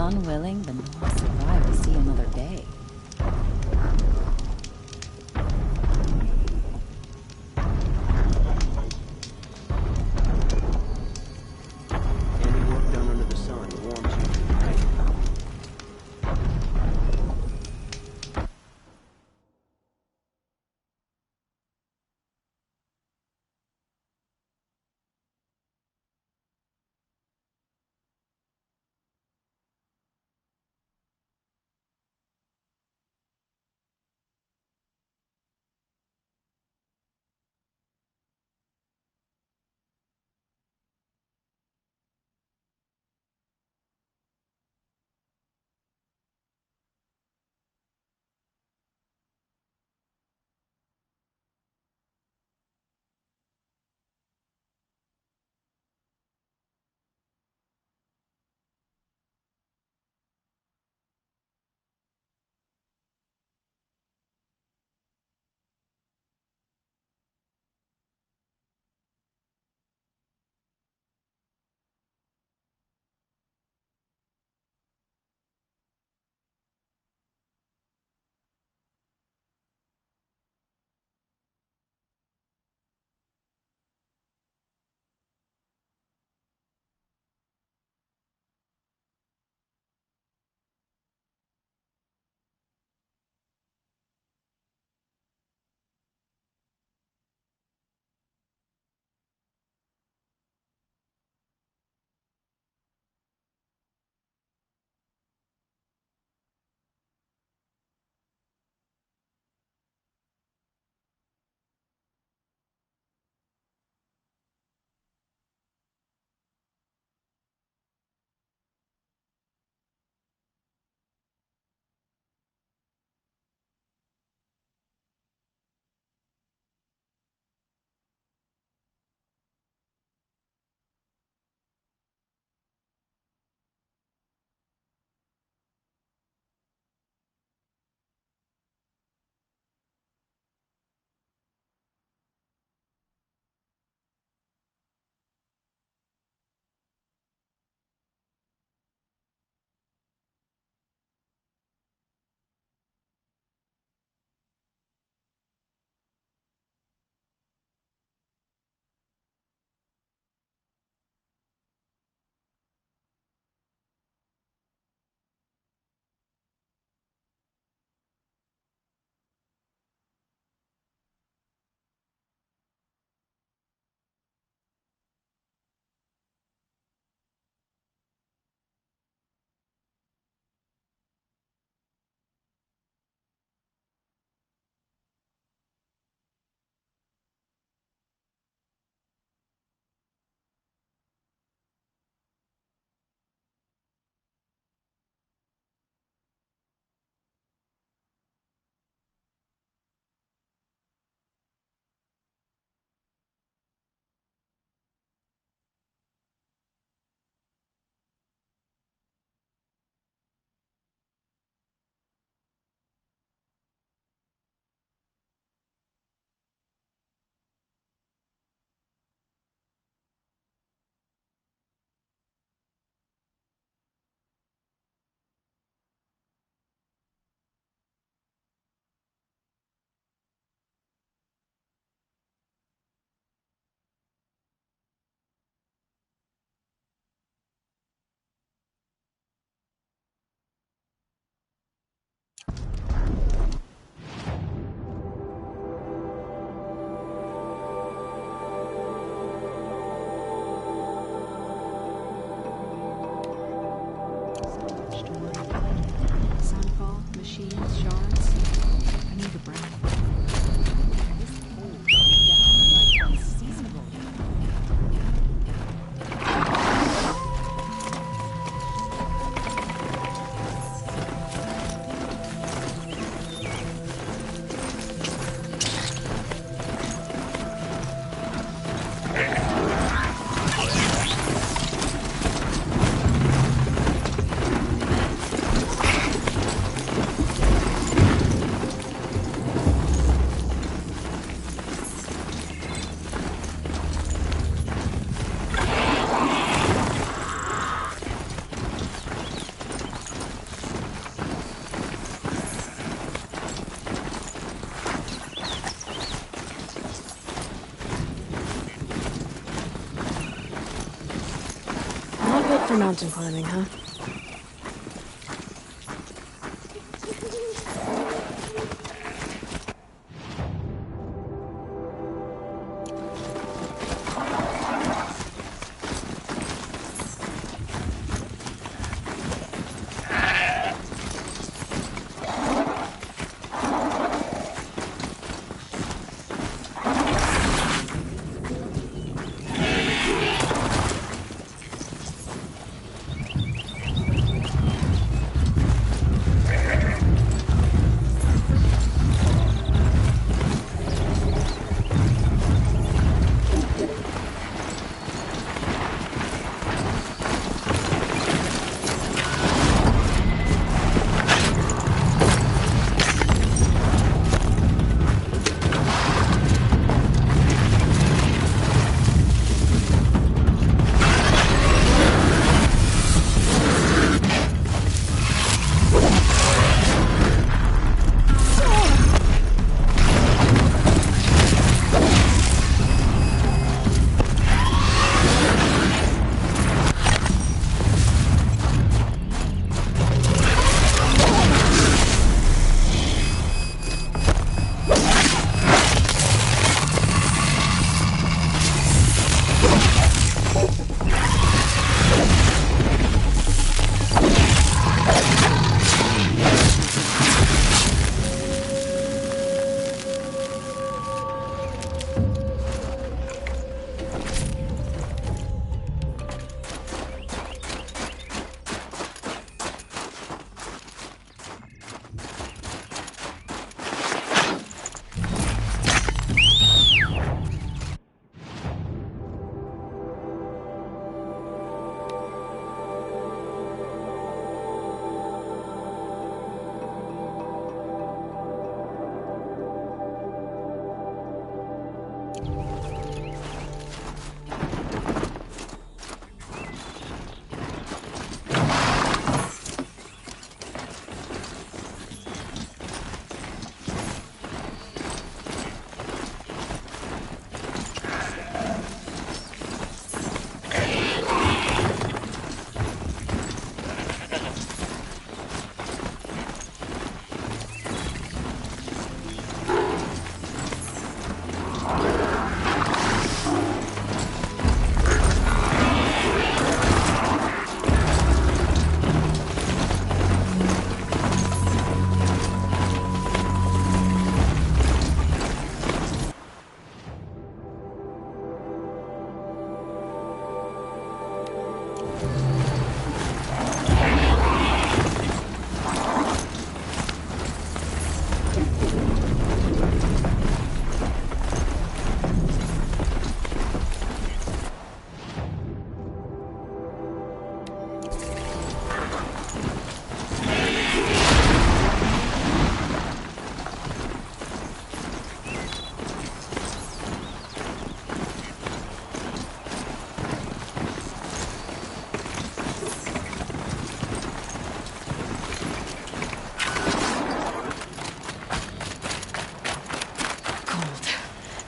unwilling the North survive to see another day. Any work done under the sun warms you, right? For mountain climbing, huh?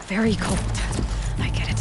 Very cold. I get it.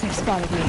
They've spotted me.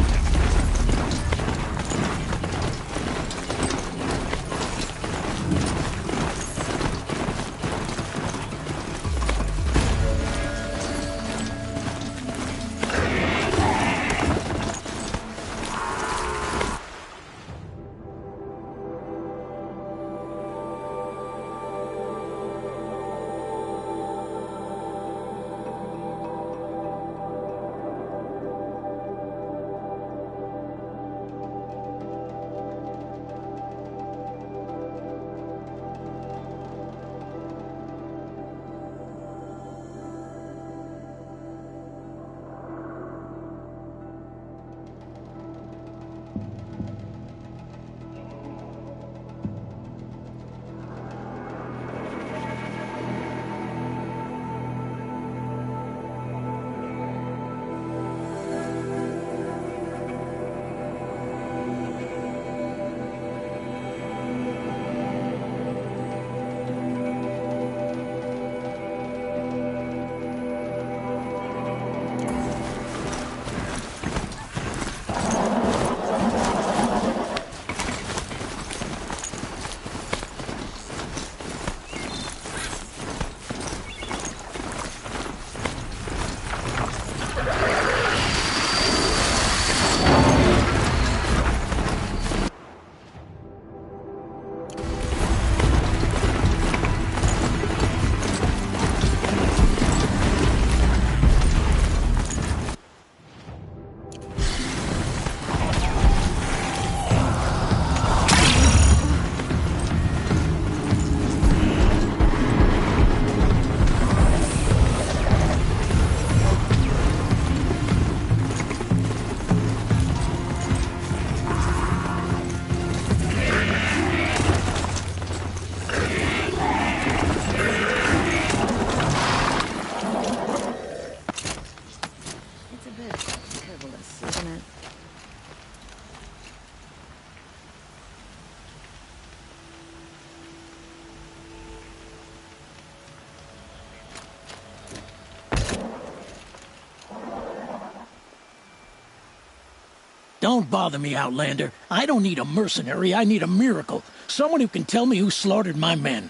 Don't bother me, Outlander. I don't need a mercenary, I need a miracle. Someone who can tell me who slaughtered my men.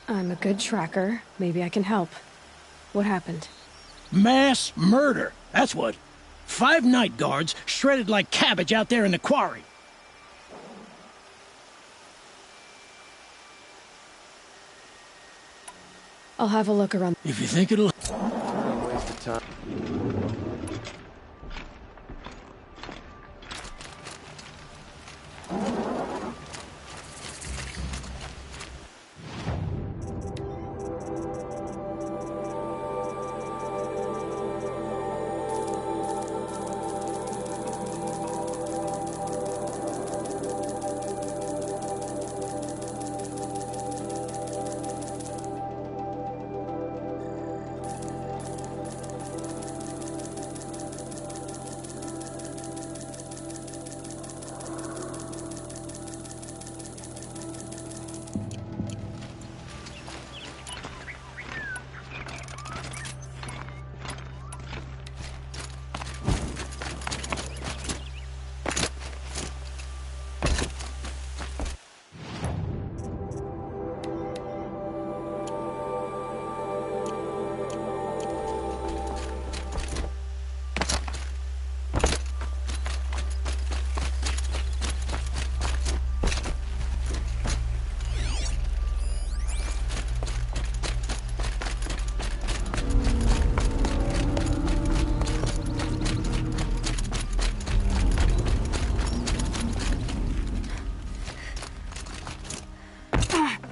I'm a good tracker. Maybe I can help. What happened? Mass murder, that's what. 5 night guards shredded like cabbage out there in the quarry. I'll have a look around. If you think it'll... Don't waste of time.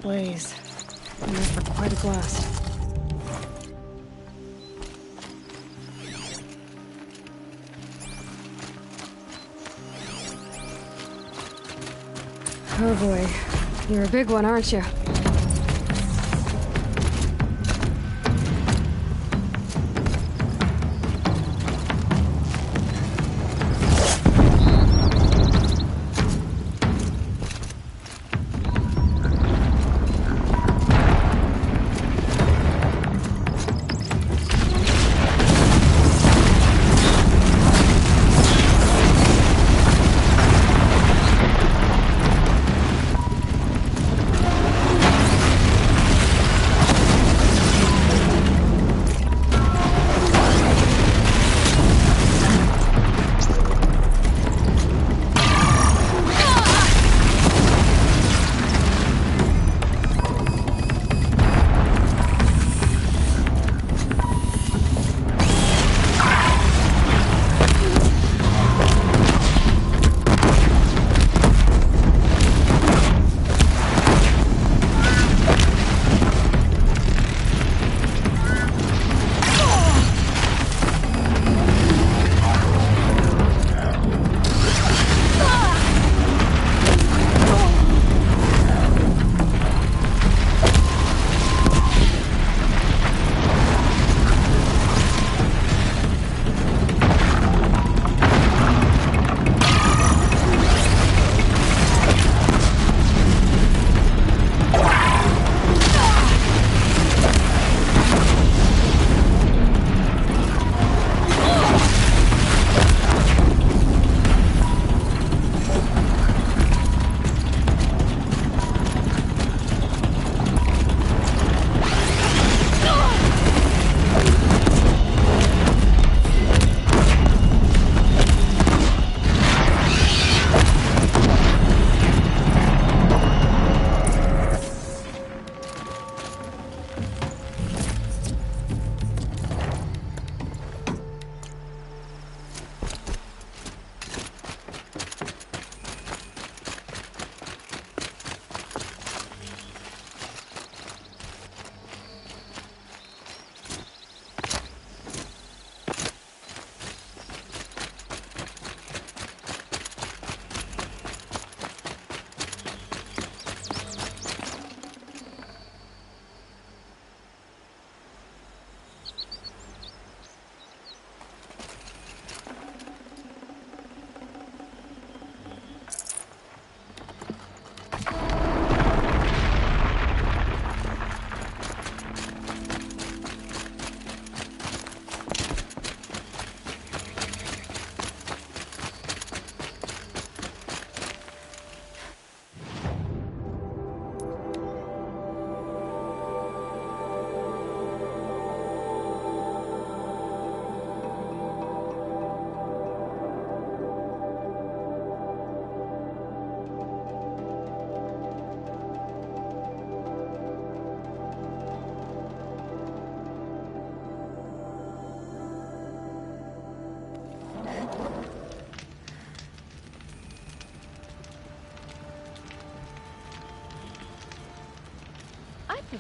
Blaze. Enough for quite a blast. Oh boy. You're a big one, aren't you?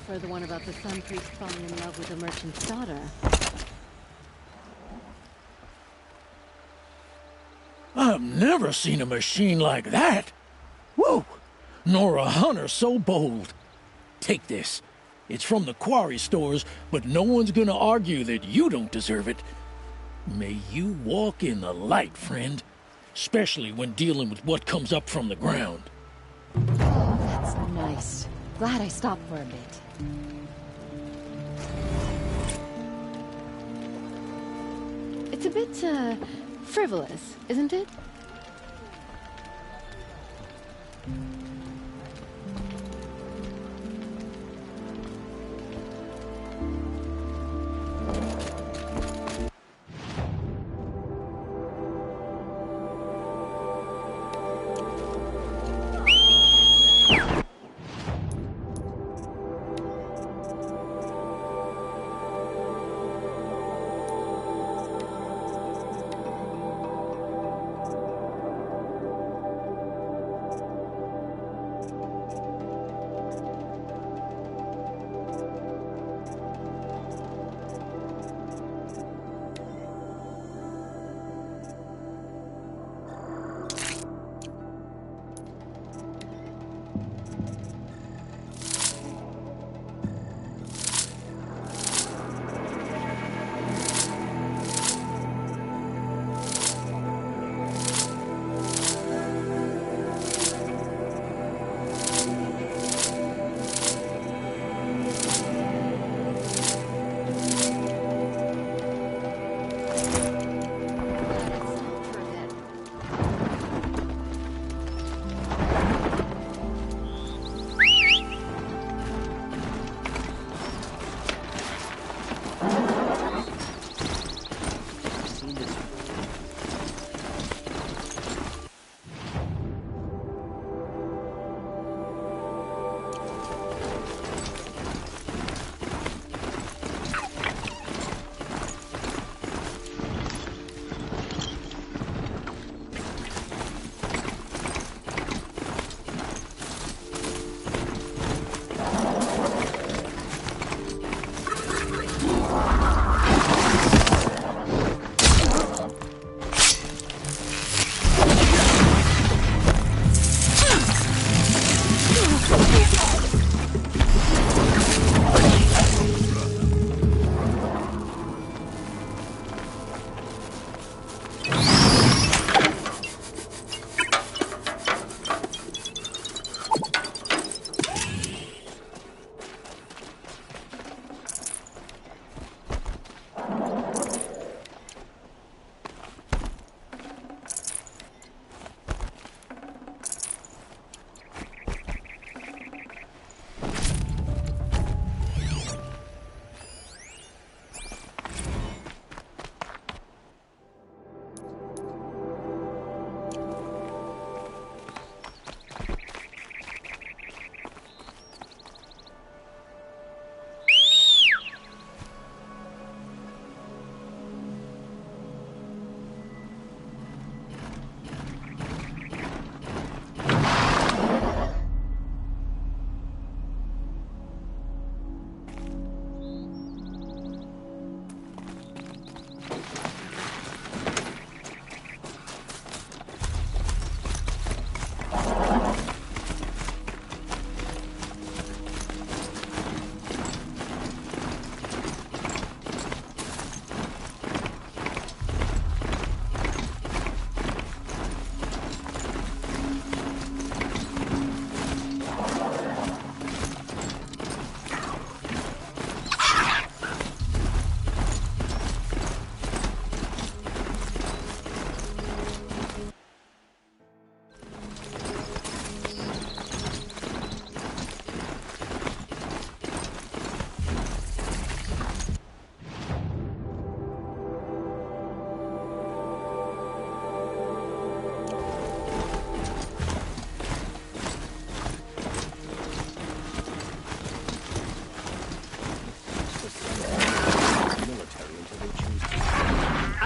prefer the one about the Sun Priest falling in love with the merchant's daughter. I've never seen a machine like that. Whoa! Nor a hunter so bold. Take this. It's from the quarry stores, but no one's gonna argue that you don't deserve it. May you walk in the light, friend. Especially when dealing with what comes up from the ground. That's nice. Glad I stopped for a bit. It's a bit, frivolous, isn't it?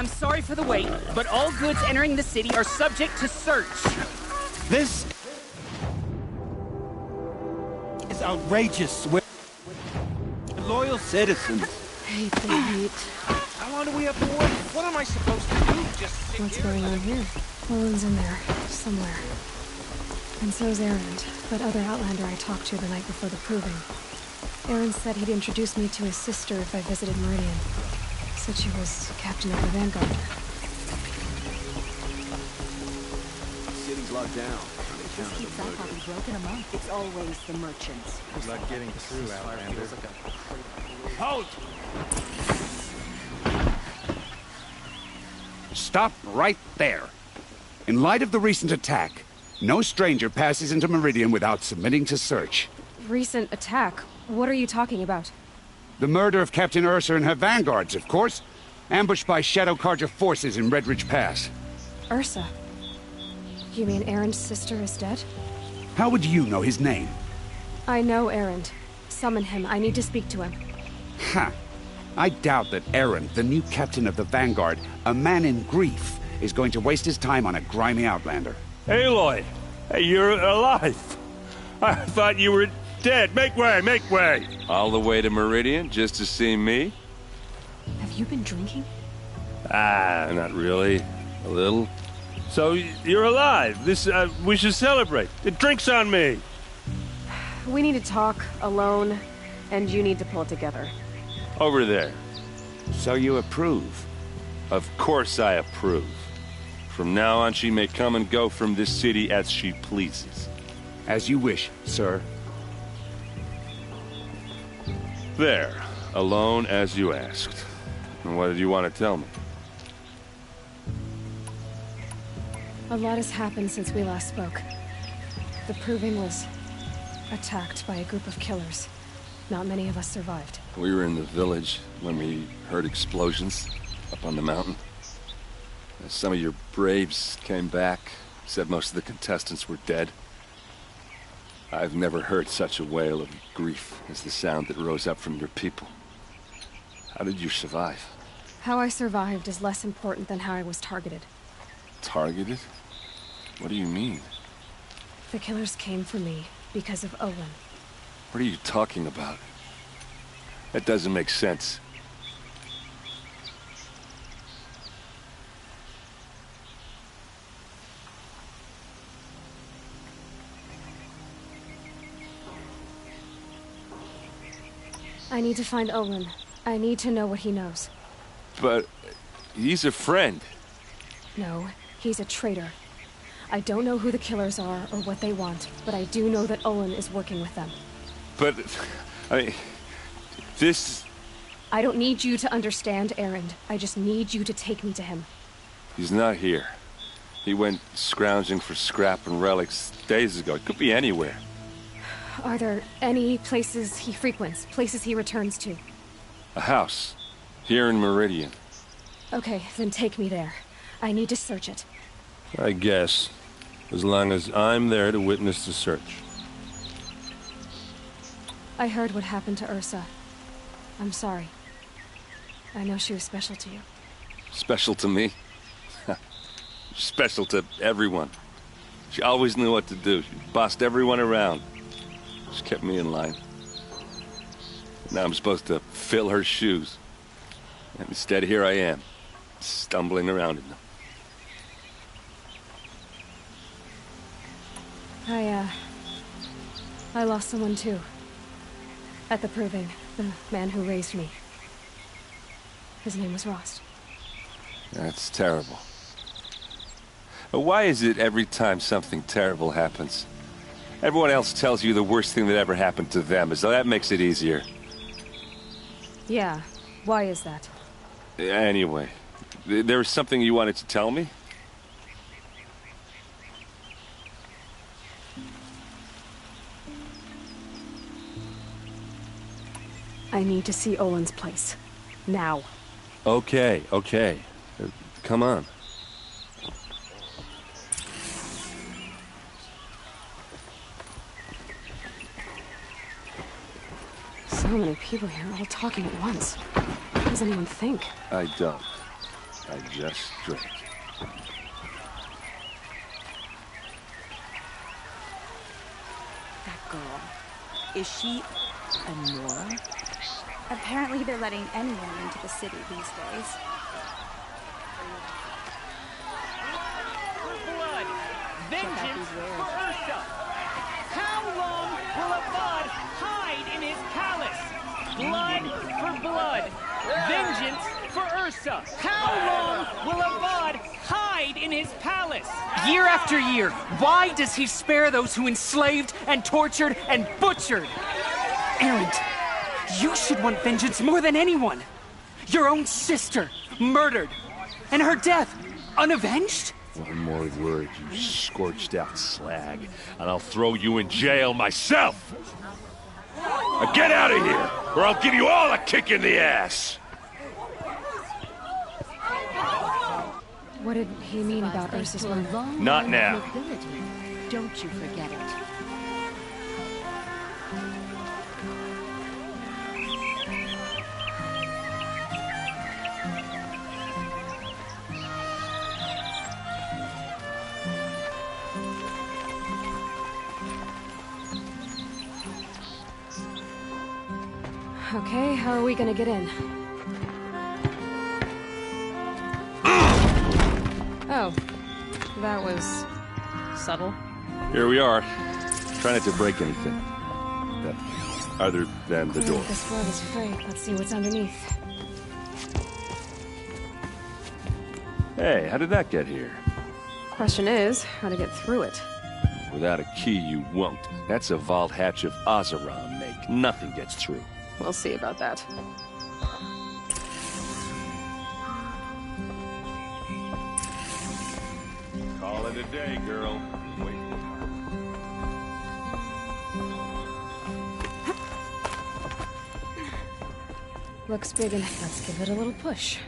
I'm sorry for the wait, but all goods entering the city are subject to search. This is outrageous. loyal citizens. Hate the heat. How long do we have to wait? What am I supposed to do? Just sit What's here? going on here? Owen's in there, somewhere. And so's Erend, that other Outlander I talked to the night before the proving. Erend said he'd introduce me to his sister if I visited Meridian. Said she was captain of the Vanguard. The city's locked down. This keeps up, I'll be broke in a month. It's always the merchants. Good luck getting through, Outlander. Halt! Stop right there. In light of the recent attack, no stranger passes into Meridian without submitting to search. Recent attack? What are you talking about? The murder of Captain Ursa and her vanguards, of course. Ambushed by Shadow Carja forces in Red Ridge Pass. Ursa? You mean Erend's sister is dead? How would you know his name? I know Erend. Summon him. I need to speak to him. Ha! I doubt that Erend, the new captain of the Vanguard, a man in grief, is going to waste his time on a grimy Outlander. Aloy! Hey, you're alive! I thought you were dead. Make way, make way! All the way to Meridian just to see me? Have you been drinking? Ah, not really. A little. So, you're alive. We should celebrate. The drink's on me! We need to talk, alone, and you need to pull it together. Over there. So you approve? Of course I approve. From now on, she may come and go from this city as she pleases. As you wish, sir. There. Alone as you asked. And what did you want to tell me? A lot has happened since we last spoke. The Proving was attacked by a group of killers. Not many of us survived. We were in the village when we heard explosions up on the mountain. Some of your braves came back, said most of the contestants were dead. I've never heard such a wail of grief as the sound that rose up from your people. How did you survive? How I survived is less important than how I was targeted. Targeted? What do you mean? The killers came for me because of Owen. What are you talking about? That doesn't make sense. I need to find Olin. I need to know what he knows. But he's a friend. No, he's a traitor. I don't know who the killers are or what they want, but I do know that Olin is working with them. But, I mean, this... I don't need you to understand, Erend. I just need you to take me to him. He's not here. He went scrounging for scrap and relics days ago. It could be anywhere. Are there any places he frequents, places he returns to? A house. Here in Meridian. Okay, then take me there. I need to search it. I guess. As long as I'm there to witness the search. I heard what happened to Ursa. I'm sorry. I know she was special to you. Special to me? Special to everyone. She always knew what to do. She bossed everyone around. She kept me in line. Now I'm supposed to fill her shoes. And instead, here I am, stumbling around in them. I lost someone too. At the Proving, the man who raised me. His name was Rost. That's terrible. But why is it every time something terrible happens, everyone else tells you the worst thing that ever happened to them, as though that makes it easier? Yeah, why is that? Anyway, there was something you wanted to tell me? I need to see Olin's place. Now. Okay, okay. Come on. So many people here, all talking at once. What does anyone think? I don't. I just drink. That girl. Is she a Nora? Apparently they're letting anyone into the city these days. For blood! Vengeance for Ursa! How long will Avad hide in his palace? Blood for blood! Vengeance for Ursa! How long will Avad hide in his palace? Year after year, why does he spare those who enslaved and tortured and butchered? Erend, you should want vengeance more than anyone. Your own sister, murdered, and her death, unavenged? One more word, you scorched out slag, and I'll throw you in jail myself! Now get out of here, or I'll give you all a kick in the ass! What did he mean about Ursa's murder? Not now. Nobility. Don't you forget it. Okay, how are we gonna get in? Oh, that was subtle. Here we are. Try not to break anything. Other than the door. This world is frayed. Let's see what's underneath. Hey, how did that get here? Question is, how to get through it. Without a key, you won't. That's a vault hatch of Oseram make. Nothing gets through. We'll see about that. Call it a day, girl. Wait. Looks big enough. Let's give it a little push.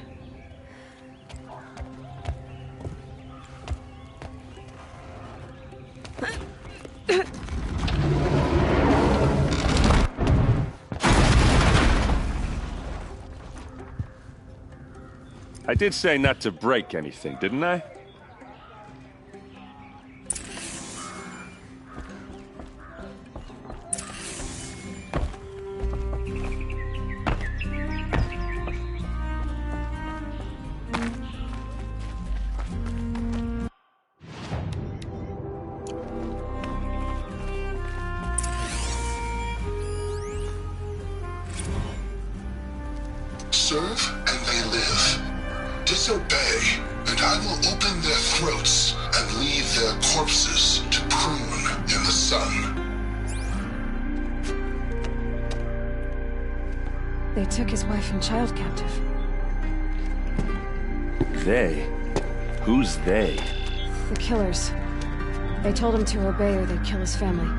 I did say not to break anything, didn't I? Serve and they live. Disobey, and I will open their throats and leave their corpses to prune in the sun. They took his wife and child captive. They? Who's they? The killers. They told him to obey or they'd kill his family.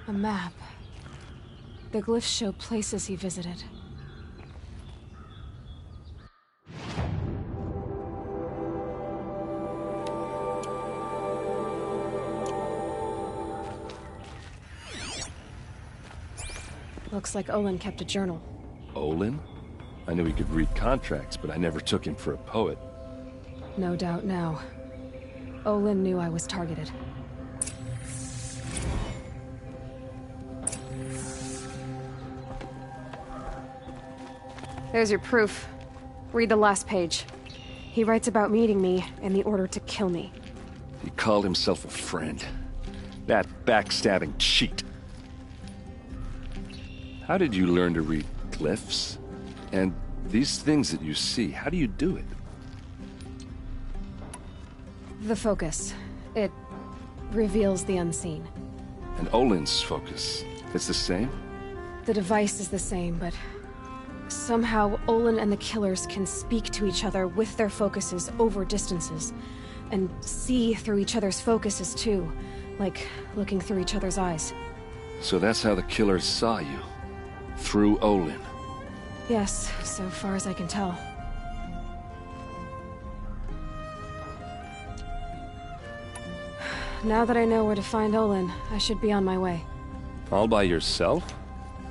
A map. The glyphs show places he visited. Looks like Olin kept a journal. Olin? I knew he could read contracts, but I never took him for a poet. No doubt now. Olin knew I was targeted. There's your proof. Read the last page. He writes about meeting me and the order to kill me. He called himself a friend. That backstabbing cheat. How did you learn to read glyphs? And these things that you see, how do you do it? The focus. It reveals the unseen. And Olin's focus, it's the same? The device is the same, but somehow Olin and the killers can speak to each other with their focuses over distances, and see through each other's focuses too, like looking through each other's eyes. So that's how the killers saw you? Through Olin? Yes, so far as I can tell. Now that I know where to find Olin, I should be on my way. All by yourself?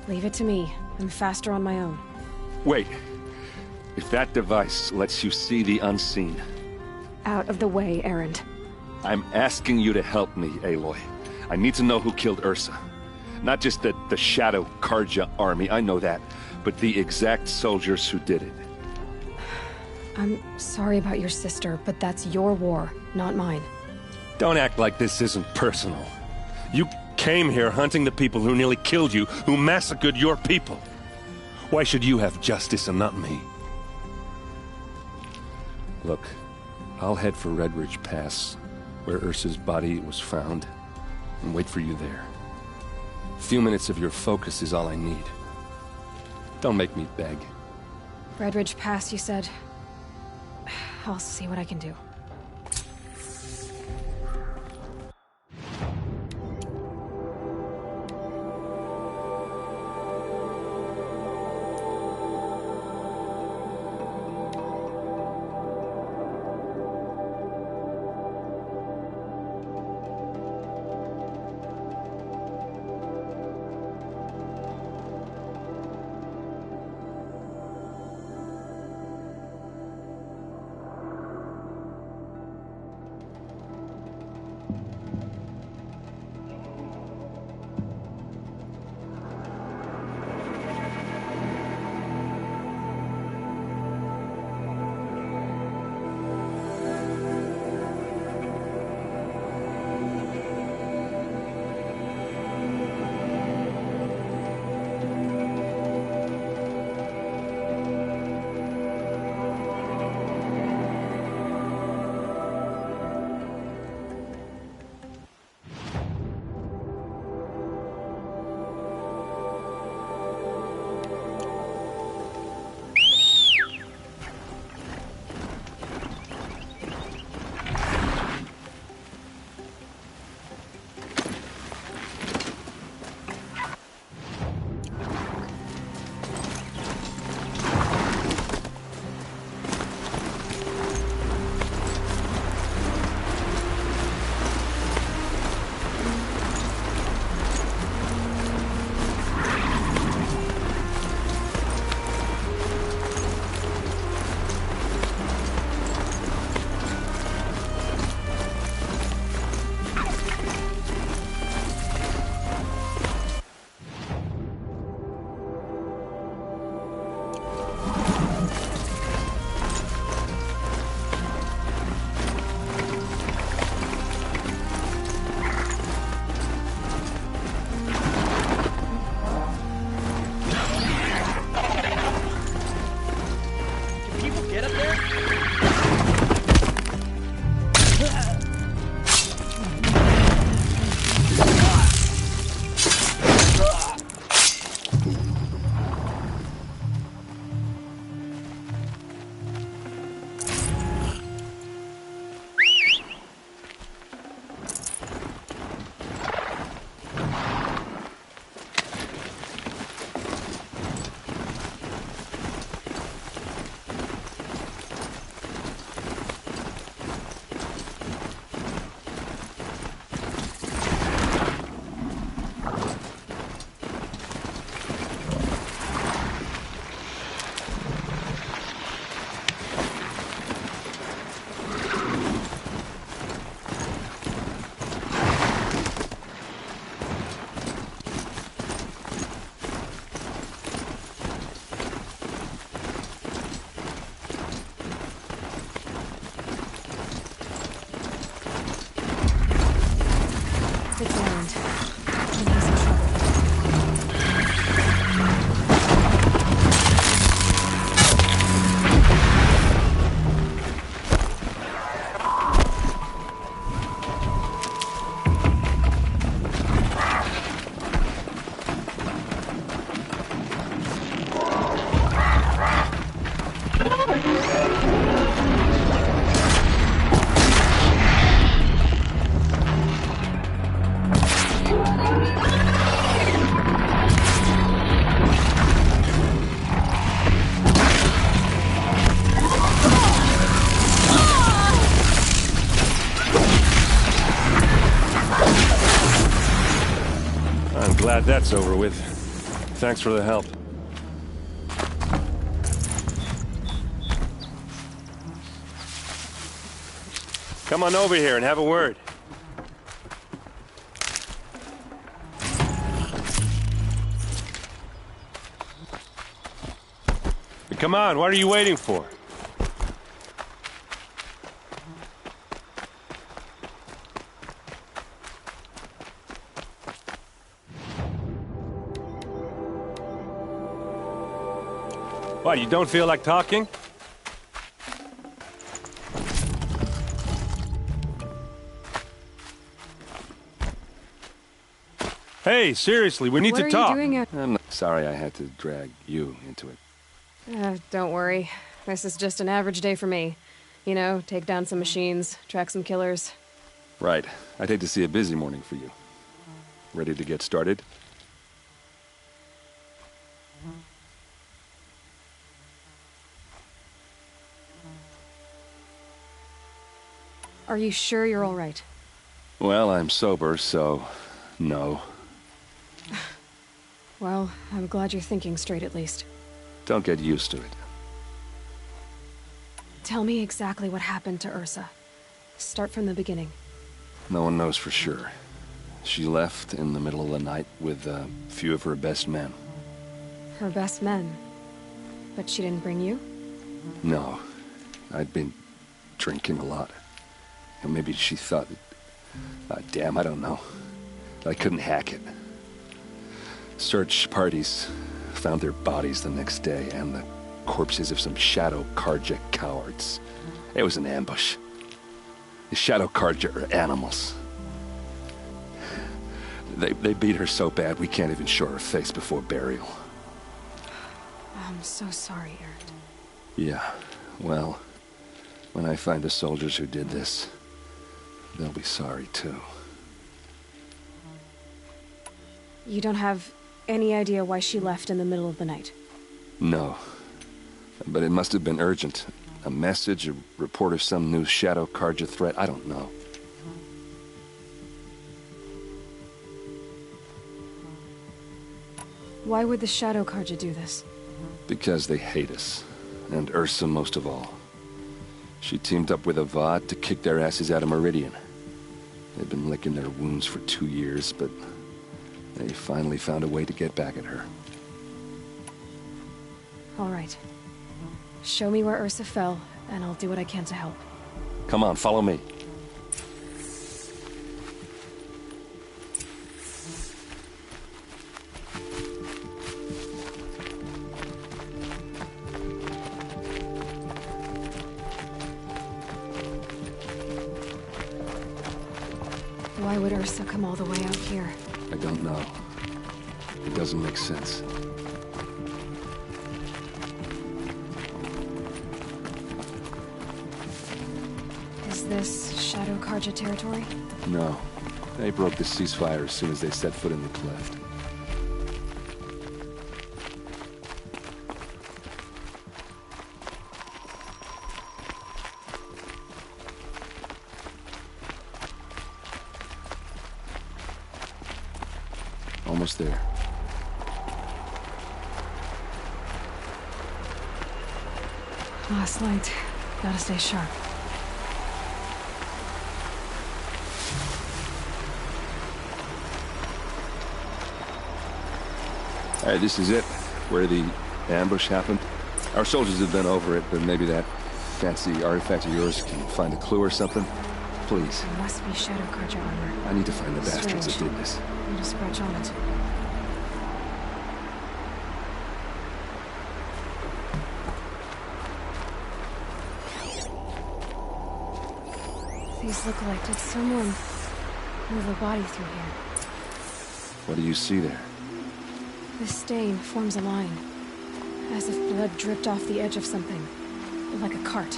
Leave it to me. I'm faster on my own. Wait. If that device lets you see the unseen... Out of the way, Erend. I'm asking you to help me, Aloy. I need to know who killed Ursa. Not just the Shadow Karja army, I know that, but the exact soldiers who did it. I'm sorry about your sister, but that's your war, not mine. Don't act like this isn't personal. You came here hunting the people who nearly killed you, who massacred your people. Why should you have justice and not me? Look, I'll head for Redridge Pass, where Ursa's body was found, and wait for you there. A few minutes of your focus is all I need. Don't make me beg. Redridge Pass, you said? I'll see what I can do. It's over with. Thanks for the help. Come on over here and have a word. Come on, what are you waiting for? What, you don't feel like talking? Hey, seriously, we need to talk. What are you doing I'm not sorry I had to drag you into it. Don't worry. This is just an average day for me. You know, take down some machines, track some killers. Right. I'd hate to see a busy morning for you. Ready to get started? Are you sure you're all right? Well, I'm sober, so no. Well, I'm glad you're thinking straight at least. Don't get used to it. Tell me exactly what happened to Ursa. Start from the beginning. No one knows for sure. She left in the middle of the night with a few of her best men. Her best men? But she didn't bring you? No. I'd been drinking a lot. And maybe she thought... damn, I don't know. I couldn't hack it. Search parties found their bodies the next day and the corpses of some Shadow Carja cowards. It was an ambush. The Shadow Carja are animals. They beat her so bad we can't even show her face before burial. I'm so sorry, Erend. Yeah, well, when I find the soldiers who did this, they'll be sorry too. You don't have any idea why she left in the middle of the night? No. But it must have been urgent. A message, a report of some new Shadow Carja threat, I don't know. Why would the Shadow Carja do this? Because they hate us. And Ursa most of all. She teamed up with Avad to kick their asses out of Meridian. They've been licking their wounds for 2 years, but they finally found a way to get back at her. All right. Show me where Ursa fell, and I'll do what I can to help. Come on, follow me. Why would Ursa come all the way out here? I don't know. It doesn't make sense. Is this Shadow Carja territory? No. They broke the ceasefire as soon as they set foot in the cleft. Almost there. Last light. Gotta stay sharp. Alright, this is it. Where the ambush happened. Our soldiers have been over it, but maybe that fancy artifact of yours can find a clue or something? Please. It must be Shadow Carja armor. I need to find the bastards that Strange. did this. Need to scratch on it. These look like did someone move a body through here? What do you see there? This stain forms a line, as if blood dripped off the edge of something, like a cart.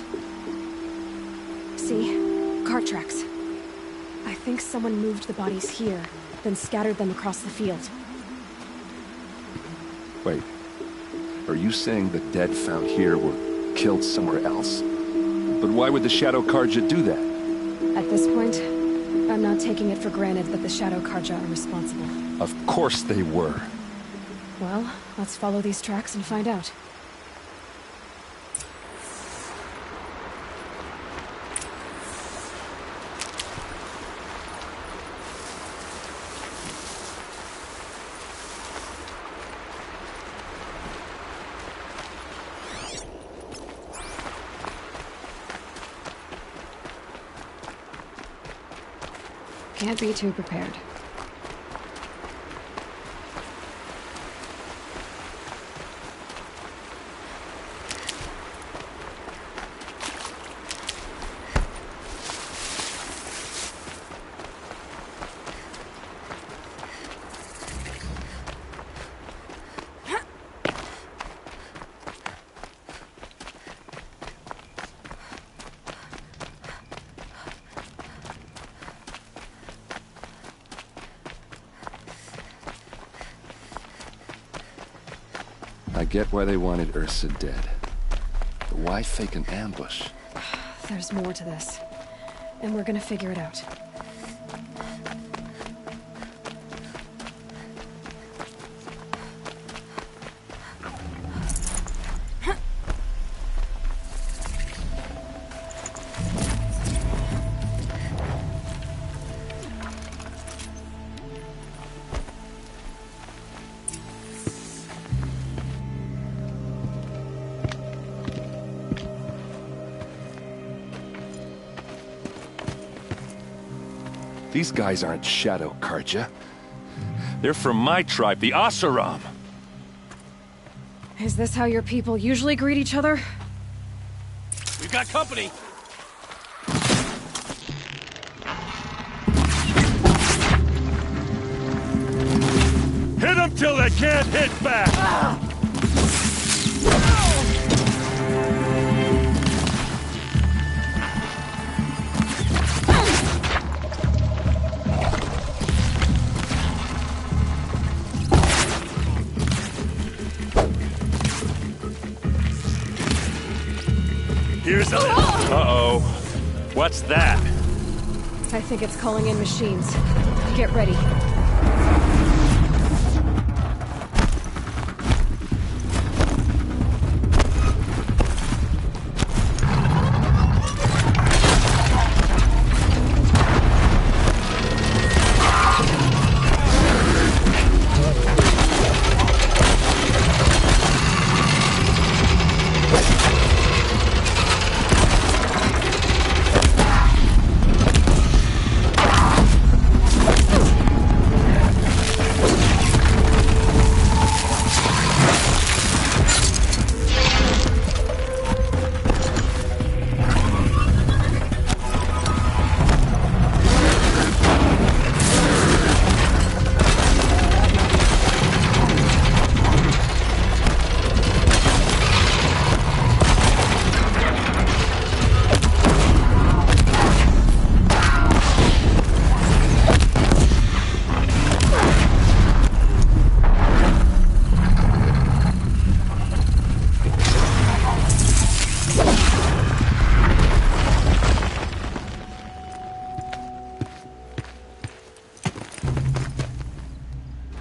See? Cart tracks. I think someone moved the bodies here, then scattered them across the field. Wait. Are you saying the dead found here were killed somewhere else? But why would the Shadow Carja do that? At this point, I'm not taking it for granted that the Shadow Karja are responsible. Of course they were. Well, let's follow these tracks and find out. Can't be too prepared. I get why they wanted Ursa dead. But why fake an ambush? There's more to this. And we're gonna figure it out. These guys aren't Shadow Karja. They're from my tribe, the Oseram. Is this how your people usually greet each other? We've got company! Hit them till they can't hit back! Here's a... Uh-oh. What's that? I think it's calling in machines. Get ready.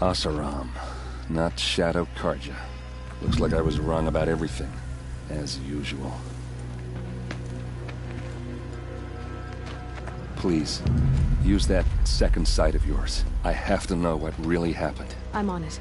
Oseram, not Shadow Karja. Looks like I was wrong about everything, as usual. Please, use that second sight of yours. I have to know what really happened. I'm on it.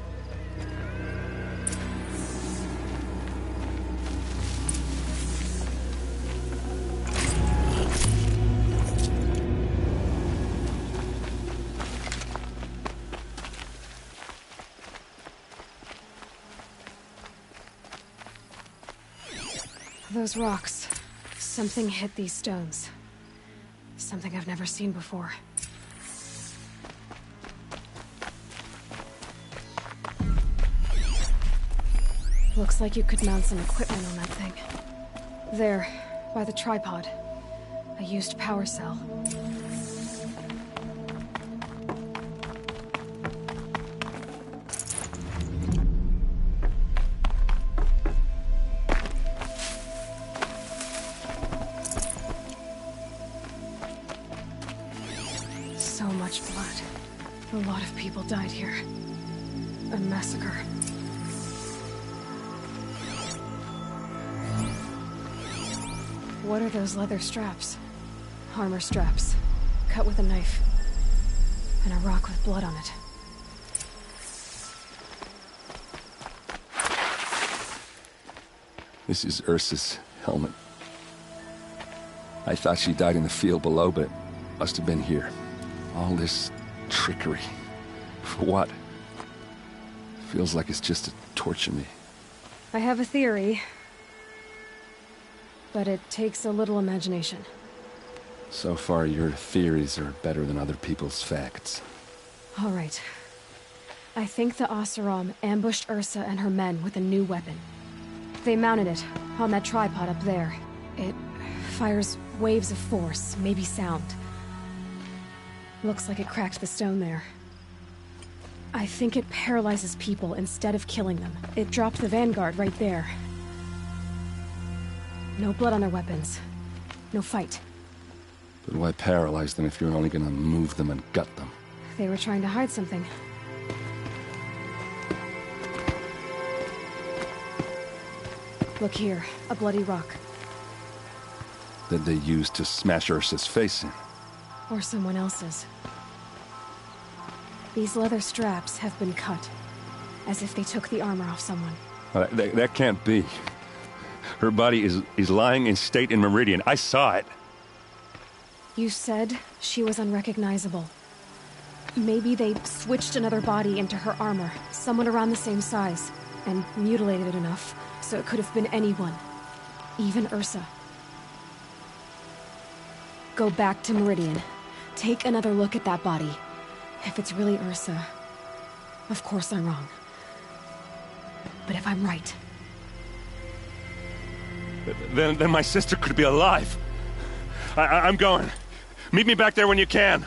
Those rocks. Something hit these stones. Something I've never seen before. Looks like you could mount some equipment on that thing. There, by the tripod. A used power cell. of people died here. A massacre. What are those leather straps? Armor straps. Cut with a knife. And a rock with blood on it. This is Ursa's helmet. I thought she died in the field below, but it must have been here. All this trickery. For what? Feels like it's just to torture me. I have a theory. But it takes a little imagination. So far, your theories are better than other people's facts. All right. I think the Oseram ambushed Ursa and her men with a new weapon. They mounted it on that tripod up there. It fires waves of force, maybe sound. Looks like it cracked the stone there. I think it paralyzes people instead of killing them. It dropped the Vanguard right there. No blood on their weapons. No fight. But why paralyze them if you're only gonna move them and gut them? They were trying to hide something. Look here, a bloody rock. That they used to smash Ursa's face in. Or someone else's. These leather straps have been cut. As if they took the armor off someone. That can't be. Her body is lying in state in Meridian. I saw it. You said she was unrecognizable. Maybe they switched another body into her armor, someone around the same size, and mutilated it enough so it could have been anyone. Even Ursa. Go back to Meridian. Take another look at that body. If it's really Ursa, of course I'm wrong. But if I'm right... Then my sister could be alive. I'm going. Meet me back there when you can.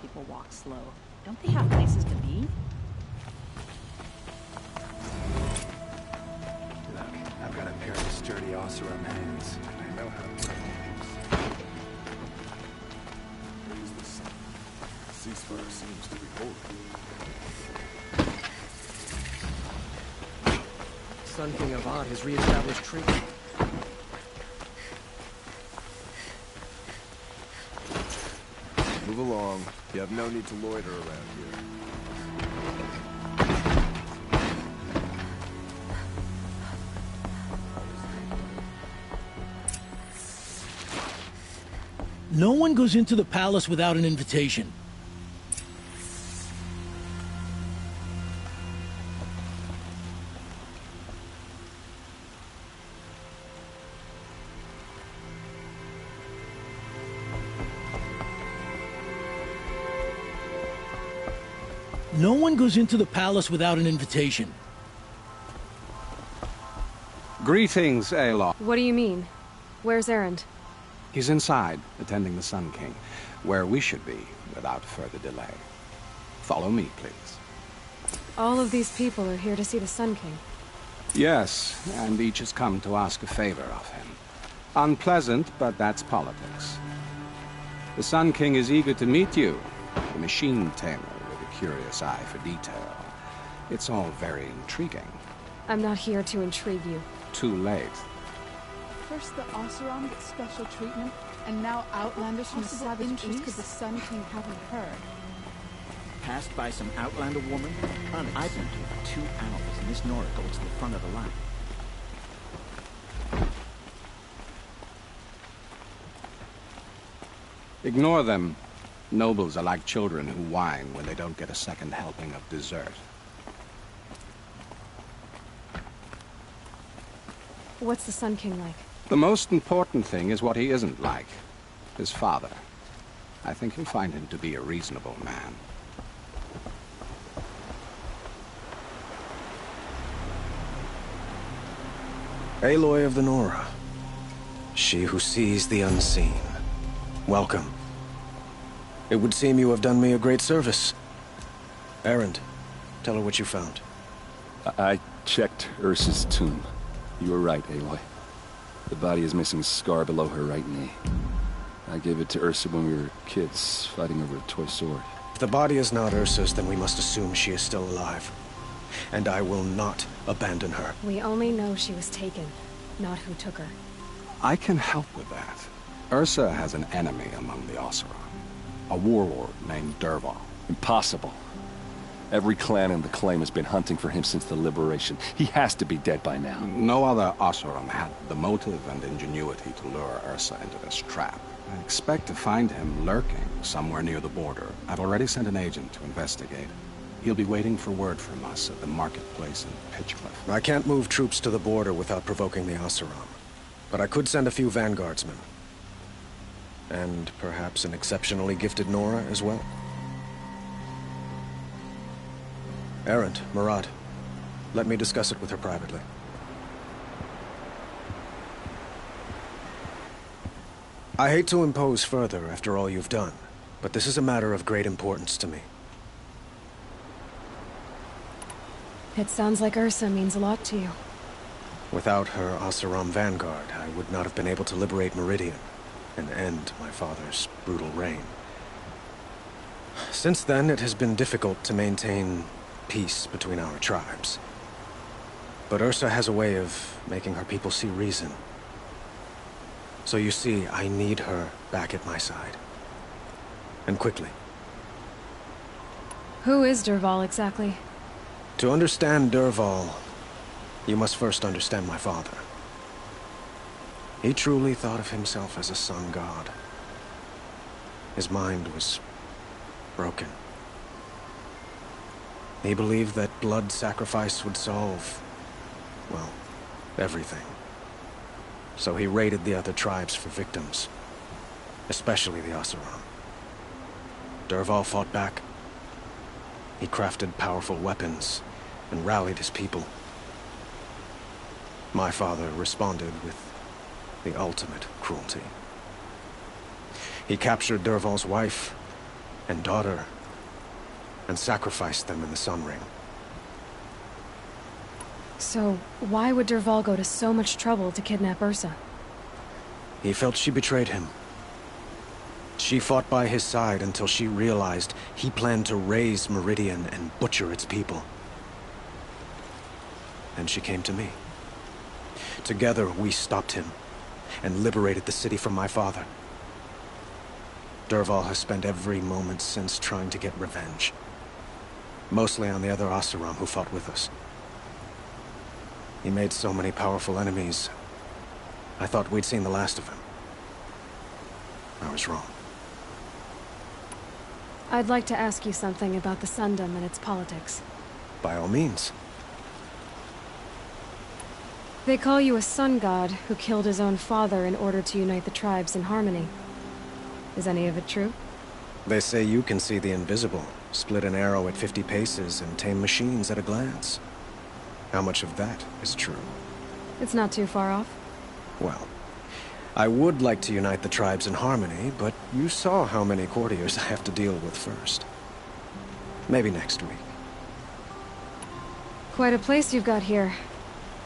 People walk slow. Don't they have places to be? Look, I've got a pair of sturdy Oseram hands. I know how to work things. Where's the sun? Ceasefire seems to be holding. Sun King Avad has re-established treaty. Move along. You have no need to loiter around here. No one goes into the palace without an invitation. No one goes into the palace without an invitation. Greetings, Aloy. What do you mean? Where's Erend? He's inside, attending the Sun King, where we should be, without further delay. Follow me, please. All of these people are here to see the Sun King. Yes, and each has come to ask a favor of him. Unpleasant, but that's politics. The Sun King is eager to meet you, the machine tamer with a curious eye for detail. It's all very intriguing. I'm not here to intrigue you. Too late. First the Oseram gets special treatment, and now Outlanders from the Savage East could the Sun King haven't heard. Passed by some Outlander woman? I've been here for 2 hours, and this Nora goes to the front of the line. Ignore them. Nobles are like children who whine when they don't get a second helping of dessert. What's the Sun King like? The most important thing is what he isn't like. His father. I think you'll find him to be a reasonable man. Aloy of the Nora. She who sees the unseen. Welcome. It would seem you have done me a great service. Erend, tell her what you found. I checked Ursa's tomb. You were right, Aloy. The body is missing a scar below her right knee. I gave it to Ursa when we were kids, fighting over a toy sword. If the body is not Ursa's, then we must assume she is still alive. And I will not abandon her. We only know she was taken, not who took her. I can help with that. Ursa has an enemy among the Oseram. A warlord named Dervahl. Impossible. Every clan in the claim has been hunting for him since the liberation. He has to be dead by now. No other Oseram had the motive and ingenuity to lure Ursa into this trap. I expect to find him lurking somewhere near the border. I've already sent an agent to investigate. He'll be waiting for word from us at the marketplace in Pitchcliff. I can't move troops to the border without provoking the Oseram. But I could send a few vanguardsmen. And perhaps an exceptionally gifted Nora as well. Erend, Murad, let me discuss it with her privately. I hate to impose further after all you've done, but this is a matter of great importance to me. It sounds like Ursa means a lot to you. Without her Oseram vanguard, I would not have been able to liberate Meridian and end my father's brutal reign. Since then, it has been difficult to maintain peace between our tribes. But Ursa has a way of making her people see reason. So you see, I need her back at my side. And quickly. Who is Dervahl exactly? To understand Dervahl, you must first understand my father. He truly thought of himself as a sun god. His mind was broken. He believed that blood sacrifice would solve, well, everything. So he raided the other tribes for victims, especially the Oseram. Dervahl fought back. He crafted powerful weapons and rallied his people. My father responded with the ultimate cruelty. He captured Dervahl's wife and daughter and sacrificed them in the Sun Ring. So, why would Dervahl go to so much trouble to kidnap Ursa? He felt she betrayed him. She fought by his side until she realized he planned to raise Meridian and butcher its people. And she came to me. Together, we stopped him and liberated the city from my father. Dervahl has spent every moment since trying to get revenge. Mostly on the other Oseram who fought with us. He made so many powerful enemies, I thought we'd seen the last of him. I was wrong. I'd like to ask you something about the Sundom and its politics. By all means. They call you a sun god who killed his own father in order to unite the tribes in harmony. Is any of it true? They say you can see the invisible, split an arrow at 50 paces, and tame machines at a glance. How much of that is true? It's not too far off. Well, I would like to unite the tribes in harmony, but you saw how many courtiers I have to deal with first. Maybe next week. Quite a place you've got here.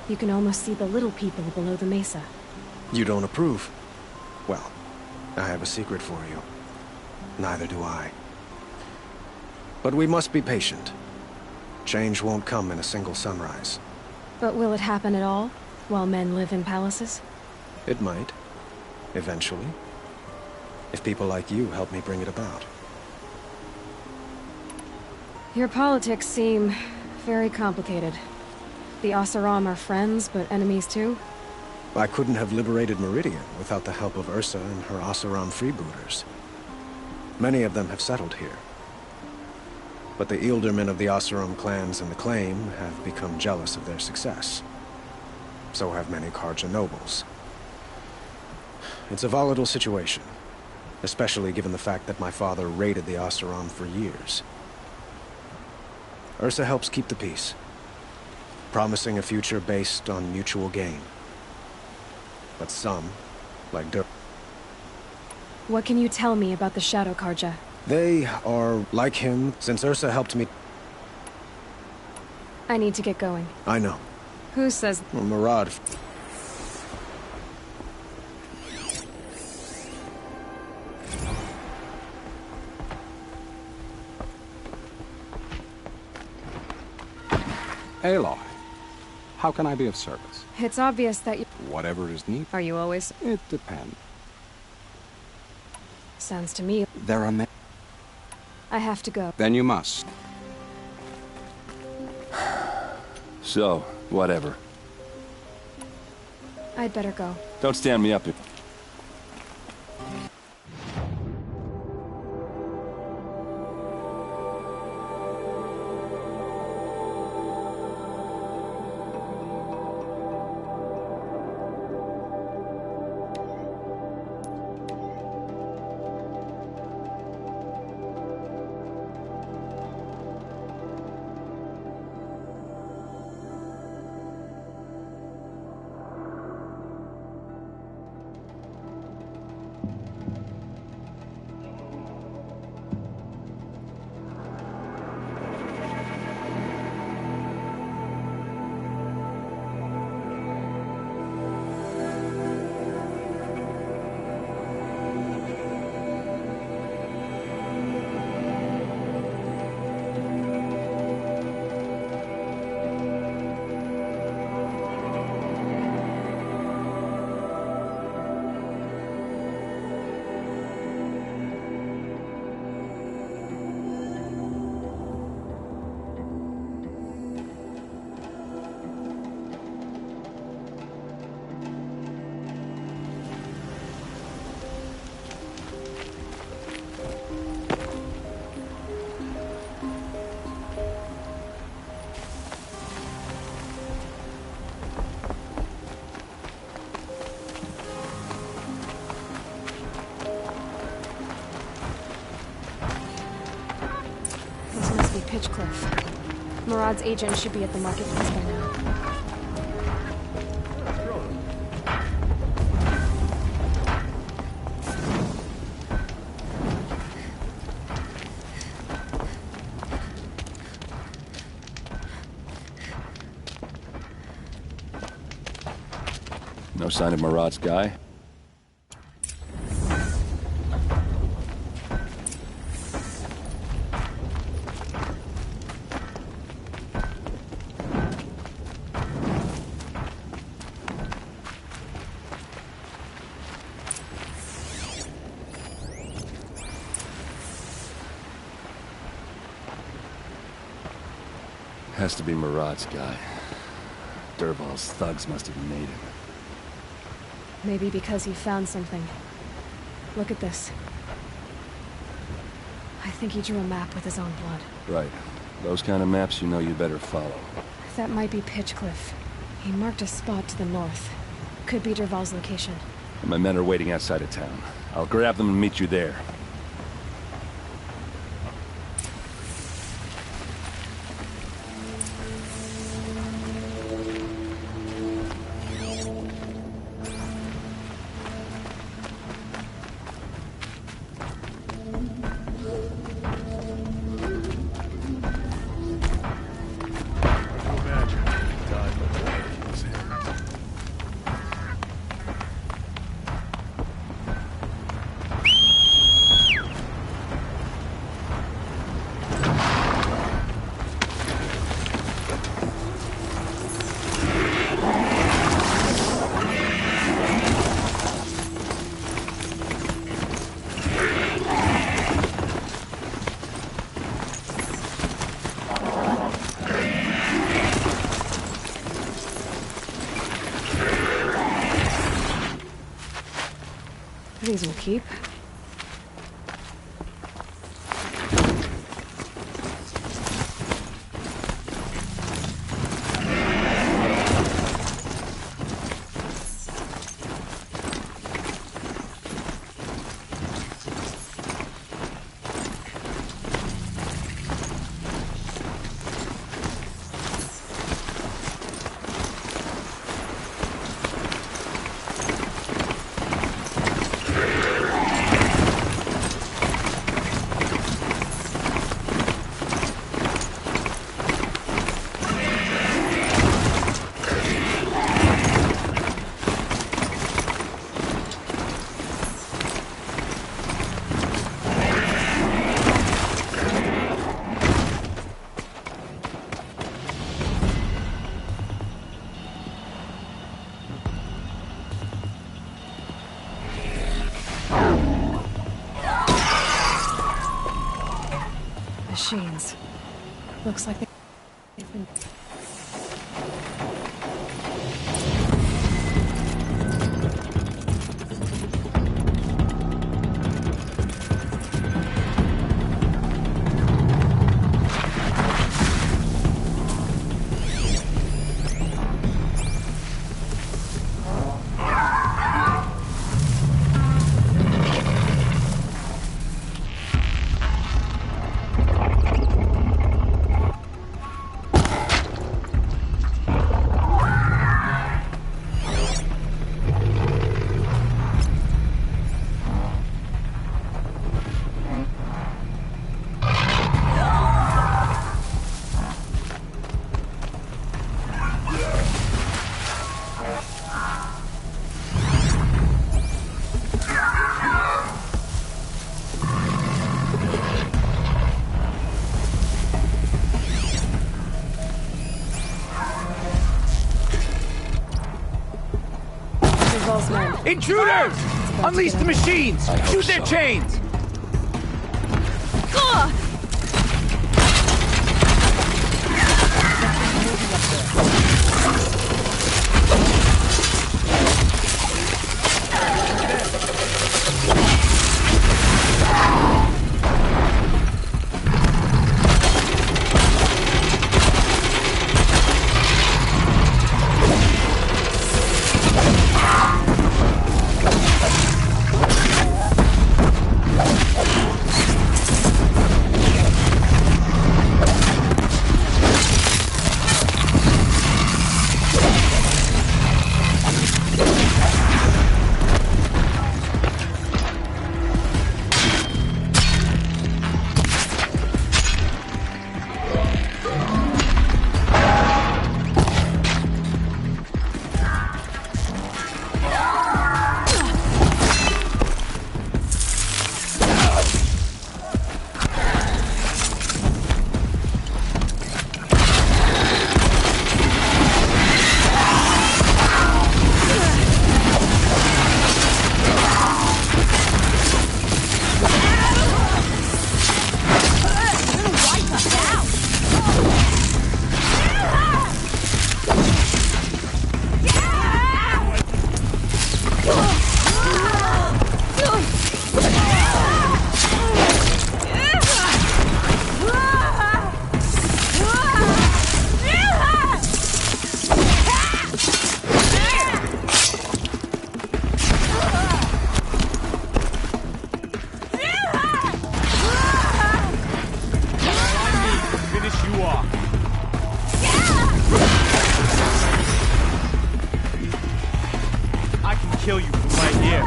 You can almost see the little people below the mesa. You don't approve? Well, I have a secret for you. Neither do I. But we must be patient. Change won't come in a single sunrise. But will it happen at all, while men live in palaces? It might. Eventually. If people like you help me bring it about. Your politics seem very complicated. The Oseram are friends, but enemies too? I couldn't have liberated Meridian without the help of Ursa and her Oseram freebooters. Many of them have settled here. But the Ealdormen of the Oseram clans and the Claim have become jealous of their success. So have many Carja nobles. It's a volatile situation, especially given the fact that my father raided the Oseram for years. Ursa helps keep the peace, promising a future based on mutual gain. But some, like Dur... What can you tell me about the Shadow Carja? They are like him, since Ursa helped me... I need to get going. I know. Who says... Well, Murad... Aloy, how can I be of service? It's obvious that you... Whatever is needed. Are you always... It depends. Sounds to me... There are many... I have to go. Then you must. So, whatever. I'd better go. Don't stand me up if... Pitchcliff. Murad's agent should be at the marketplace by now. No sign of Murad's guy? Has to be Murad's guy. Dervahl's thugs must have made him. Maybe because he found something. Look at this. I think he drew a map with his own blood. Right. Those kind of maps you know you better follow. That might be Pitchcliff. He marked a spot to the north. Could be Dervahl's location. My men are waiting outside of town. I'll grab them and meet you there. these will keep. Machines. Looks like they've been... Intruders! Unleash the machines! Shoot their chains! Kill you from right here.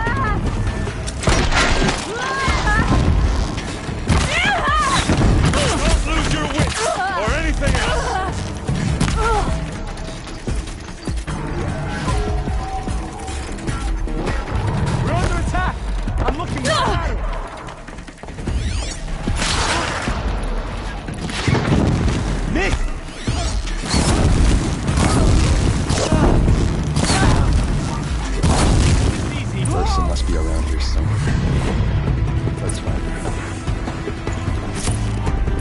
Don't lose your wits or anything else. We're under attack. I'm looking at him. Miss. Person must be around here somewhere. Let's find her.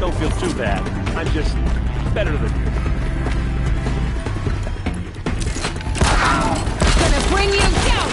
Don't feel too bad. I'm just better than you. Gonna bring you down!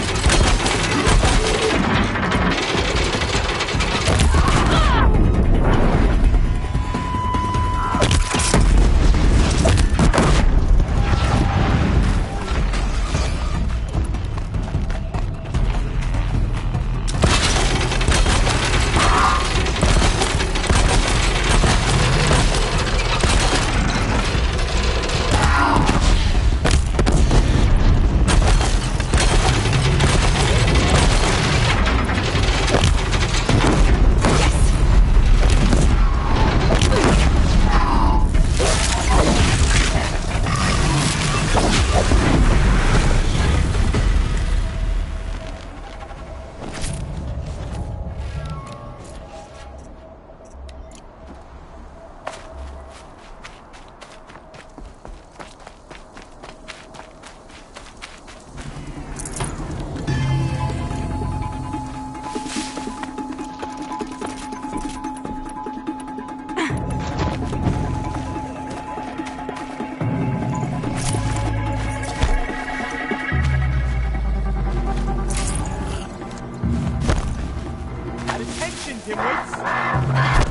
mission, dimwits!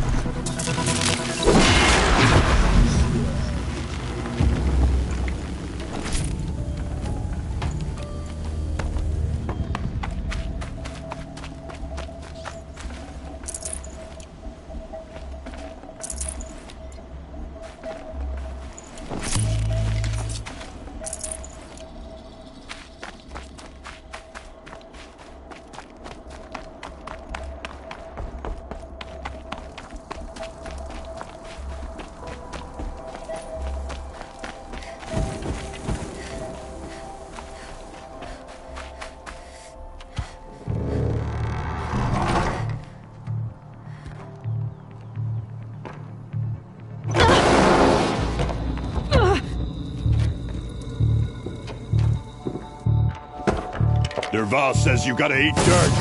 Dervahl says you gotta eat dirt.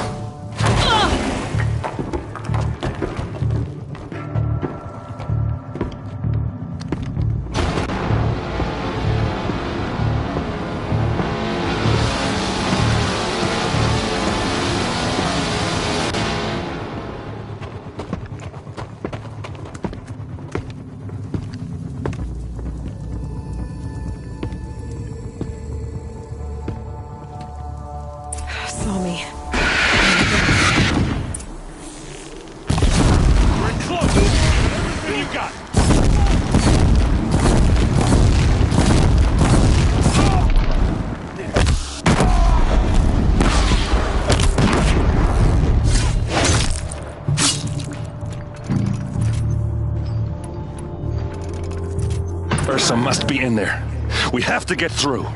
Saw me. We're in close. Everything you got. Ursa must be in there. We have to get through.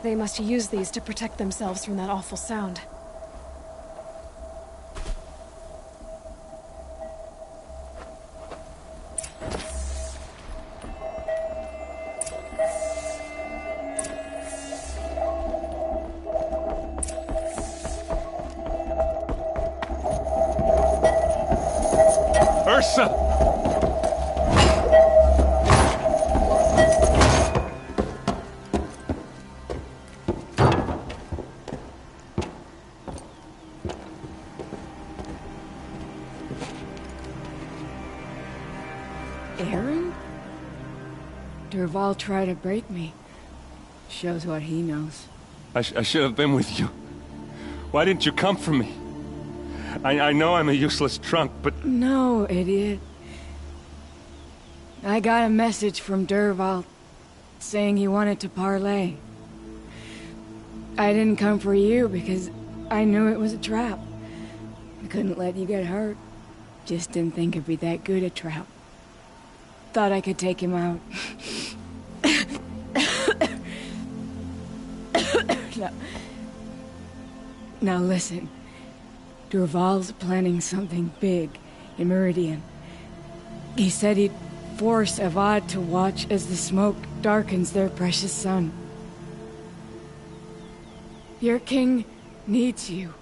They must use these to protect themselves from that awful sound. Ursa! Eren? Dervahl tried to break me. Shows what he knows. I should have been with you. Why didn't you come for me? I know I'm a useless trunk, but... No, idiot. I got a message from Dervahl saying he wanted to parlay. I didn't come for you because I knew it was a trap. I couldn't let you get hurt. Just didn't think it'd be that good a trap. Thought I could take him out. Now listen. Dervahl's planning something big in Meridian. He said he'd force Avad to watch as the smoke darkens their precious sun. Your king needs you.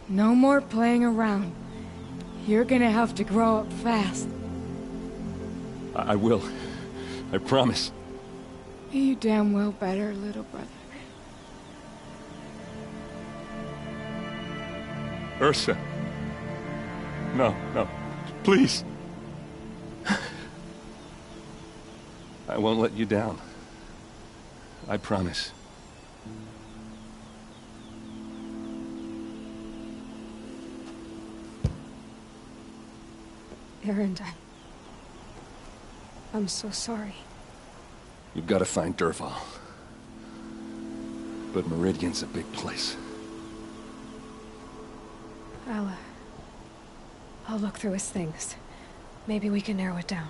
No more playing around. You're gonna have to grow up fast. I will. I promise. You damn well better, little brother. Ursa. No, no. Please. I won't let you down. I promise. Eren, I'm so sorry. You've got to find Dervahl. But Meridian's a big place. I'll look through his things. Maybe we can narrow it down.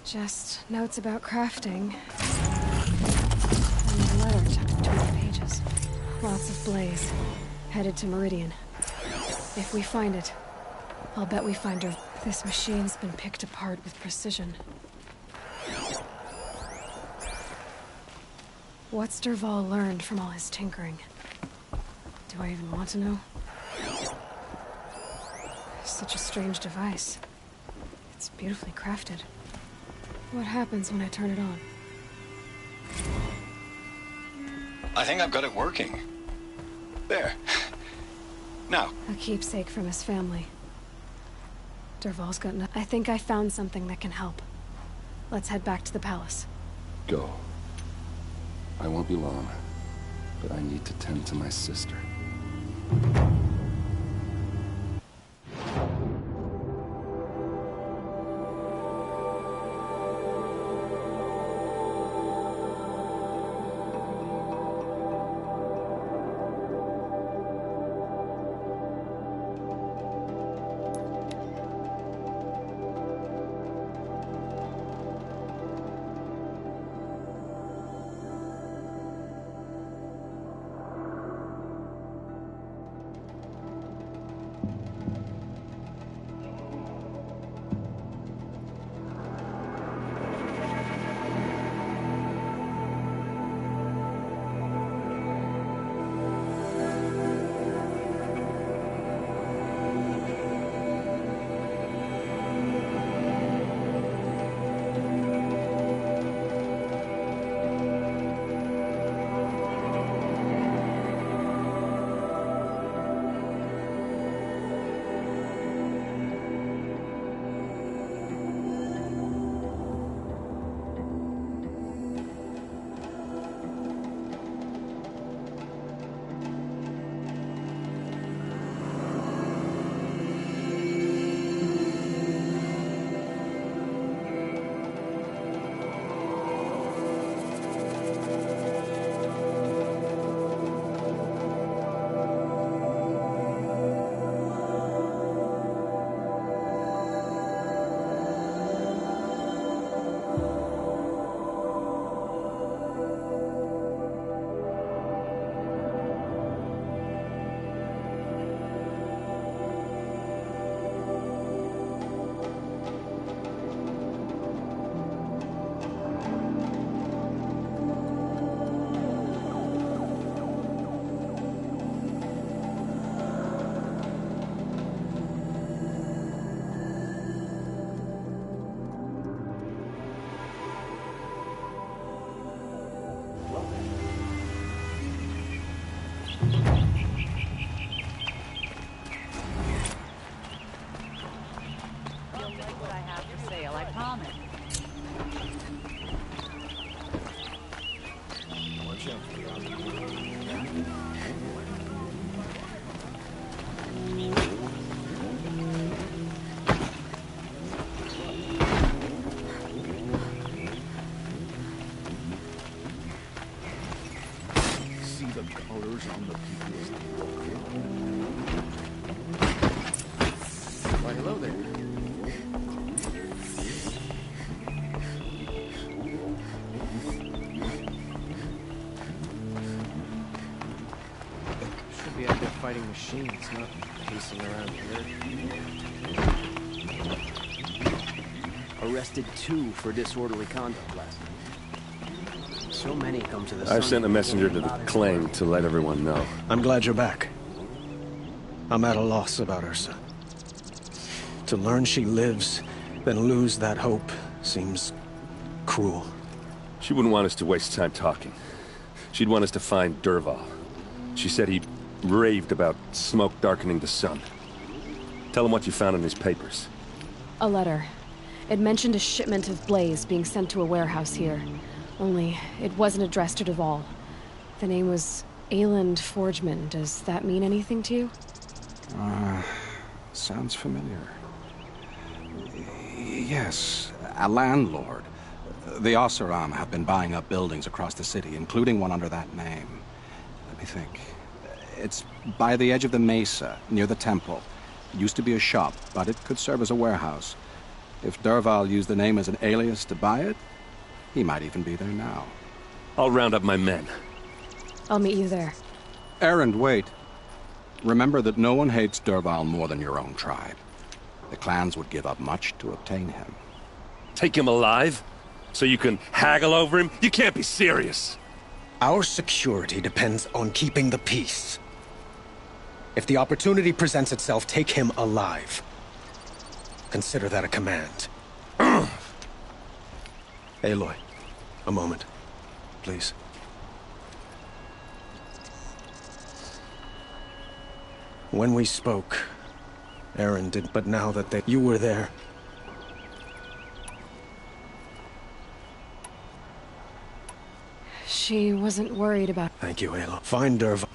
Just notes about crafting. And a letter tucked between the pages. Lots of blaze. Headed to Meridian. If we find it, I'll bet we find her. This machine's been picked apart with precision. What's Dervahl learned from all his tinkering? Do I even want to know? Such a strange device. It's beautifully crafted. What happens when I turn it on? I think I've got it working. There. Now. A keepsake from his family. Dervahl's got nothing. I think I found something that can help. Let's head back to the palace. Go. I won't be long, but I need to tend to my sister. On the people's why, hello there. Should be out there fighting machines, not pacing around here. Arrested 2 for disorderly conduct last night. So many come to the I've sent a messenger to the claim to let everyone know. I'm glad you're back. I'm at a loss about Ursa. To learn she lives, then lose that hope, seems cruel. She wouldn't want us to waste time talking. She'd want us to find Dervahl. She said he raved about smoke darkening the sun. Tell him what you found in his papers. A letter. It mentioned a shipment of blaze being sent to a warehouse here. Only, it wasn't addressed to Dervahl. The name was Ayland Forgeman. Does that mean anything to you? Sounds familiar. Yes, a landlord. The Oseram have been buying up buildings across the city, including one under that name. Let me think. It's by the edge of the mesa, near the temple. It used to be a shop, but it could serve as a warehouse. If Dervahl used the name as an alias to buy it, he might even be there now. I'll round up my men. I'll meet you there. Erend, wait. Remember that no one hates Dervahl more than your own tribe. The clans would give up much to obtain him. Take him alive? So you can haggle over him? You can't be serious. Our security depends on keeping the peace. If the opportunity presents itself, take him alive. Consider that a command. Aloy, a moment, please. When we spoke, Erend did, but now that you were there. She wasn't worried about... Thank you, Aloy. Find Dervahl.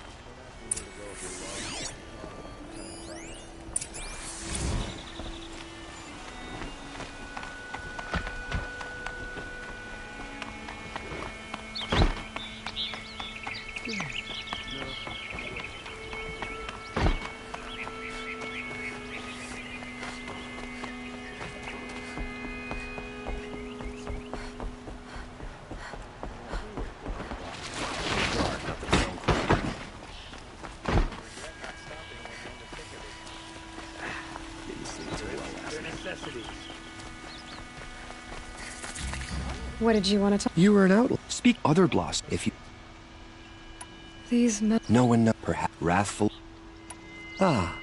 What did you want to talk? You were an outlaw. Speak other gloss if you... These men... No one know. Perhaps wrathful. Ah.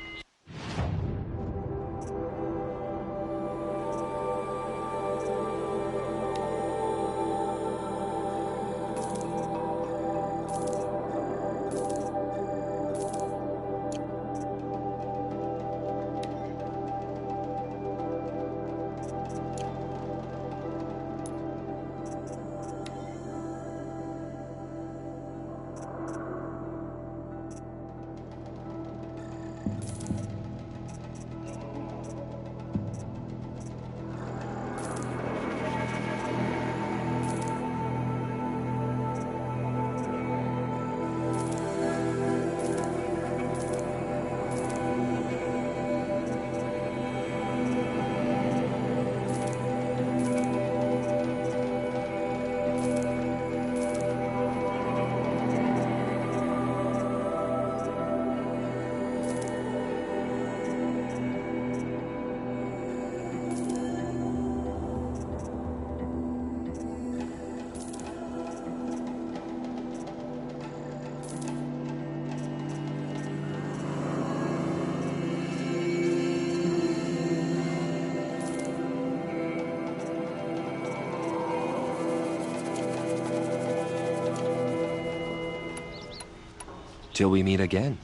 Till we meet again.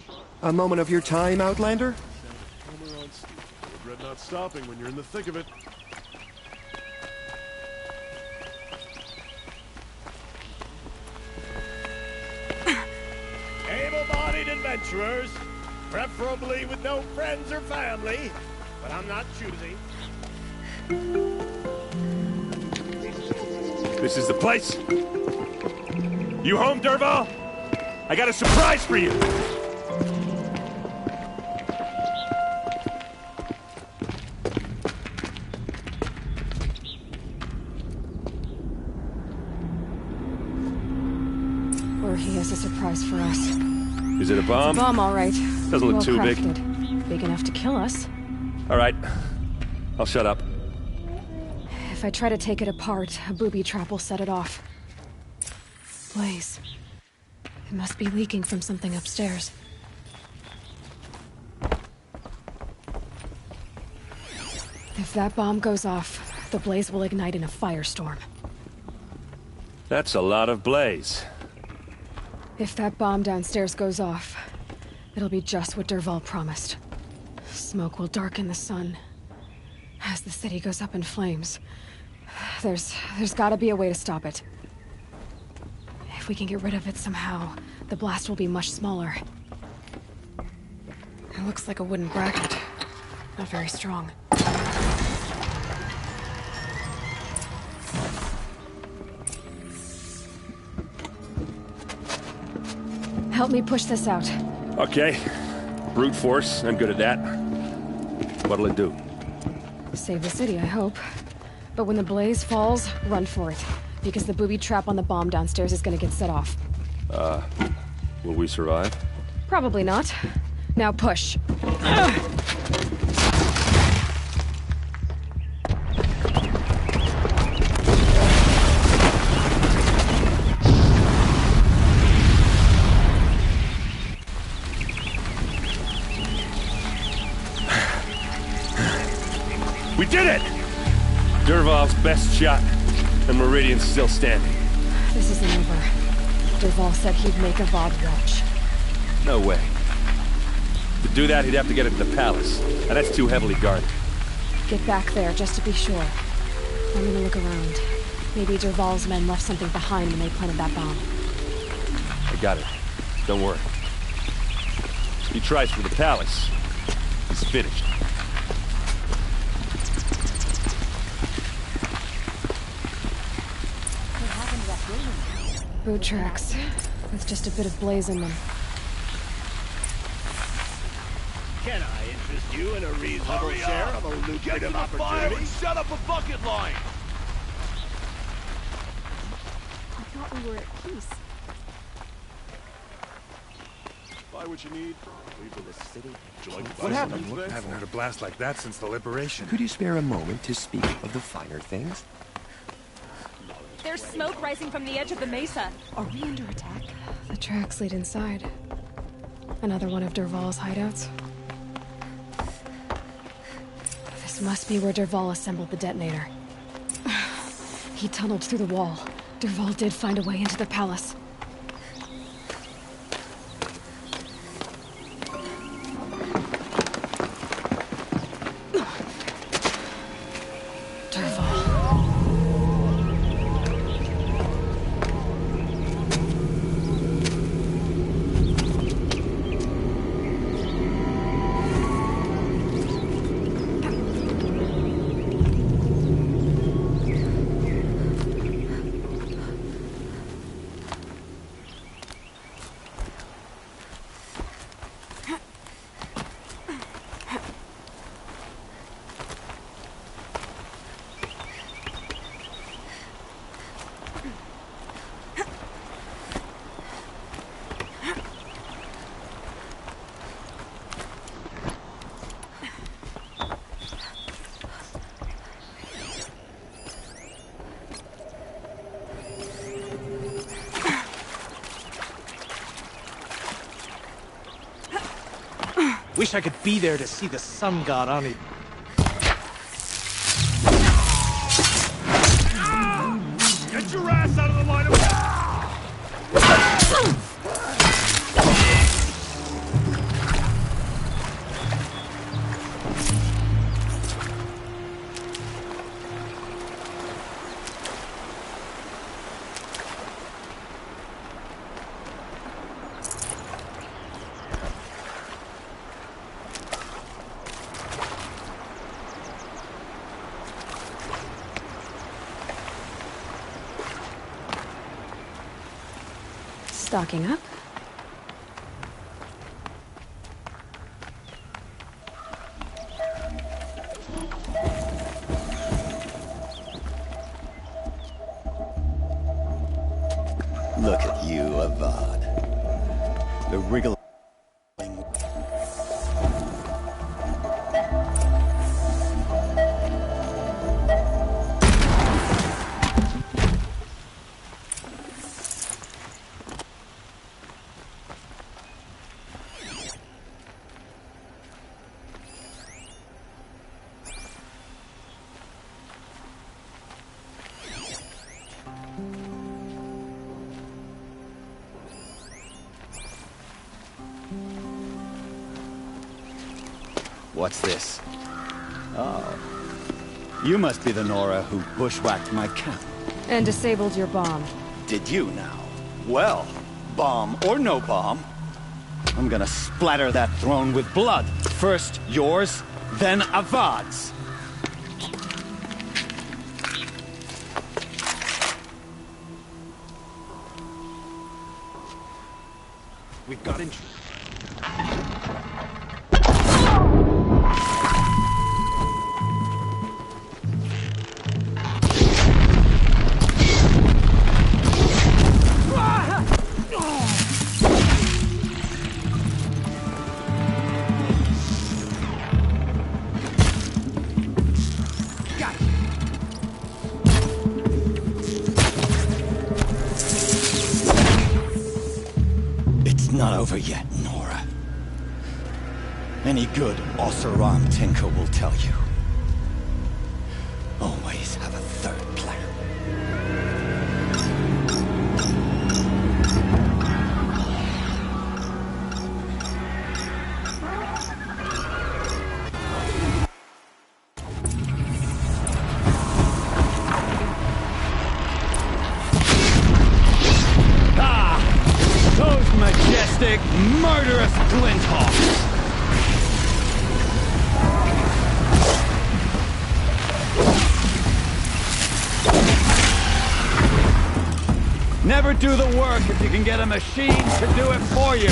A moment of your time, Outlander? Regret not stopping when you're in the thick of it. Able-bodied adventurers, preferably with no friends or family, but I'm not choosy. This is the place. You home, Dervahl? I got a surprise for you! Or he has a surprise for us. Is it a bomb? It's a bomb, all right. Doesn't look too big. Big enough to kill us. All right. I'll shut up. If I try to take it apart, a booby trap will set it off. Blaze. It must be leaking from something upstairs. If that bomb goes off, the blaze will ignite in a firestorm. That's a lot of blaze. If that bomb downstairs goes off, it'll be just what Dervahl promised. Smoke will darken the sun. As the city goes up in flames, there's gotta be a way to stop it. If we can get rid of it somehow, the blast will be much smaller. It looks like a wooden bracket. Not very strong. Help me push this out. Okay. Brute force, I'm good at that. What'll it do? Save the city, I hope. But when the blaze falls, run for it. Because the booby trap on the bomb downstairs is gonna get set off. Will we survive? Probably not. Now push. Dervahl's best shot, and Meridian's still standing. This isn't over. Dervahl said he'd make Avad watch. No way. To do that, he'd have to get into the palace, and that's too heavily guarded. Get back there, just to be sure. I'm gonna look around. Maybe Dervahl's men left something behind when they planted that bomb. I got it. Don't worry. He tries for the palace. He's finished. Boot tracks, with just a bit of blaze in them. Can I interest you in a reasonable share of a lucrative opportunity? And set up a bucket line! I thought we were at peace. Buy what you need. Leave for the city. What happened? I haven't heard a blast like that since the liberation. Could you spare a moment to speak of the finer things? There's smoke rising from the edge of the mesa. Are we under attack? The tracks lead inside. Another one of Dervahl's hideouts. This must be where Dervahl assembled the detonator. He tunneled through the wall. Dervahl did find a way into the palace. Wish I could be there to see the sun god on it. Get your ass out of the line of... Stocking up. Look at you, Avad. The wriggle. What's this? Oh. You must be the Nora who bushwhacked my camp. And disabled your bomb. Did you now? Well, bomb or no bomb, I'm gonna splatter that throne with blood. First yours, then Avad's. We've got in. Not over yet, Nora. Any good Oseram tinker will tell you. Always have a like murderous glinthawks! Never do the work if you can get a machine to do it for you!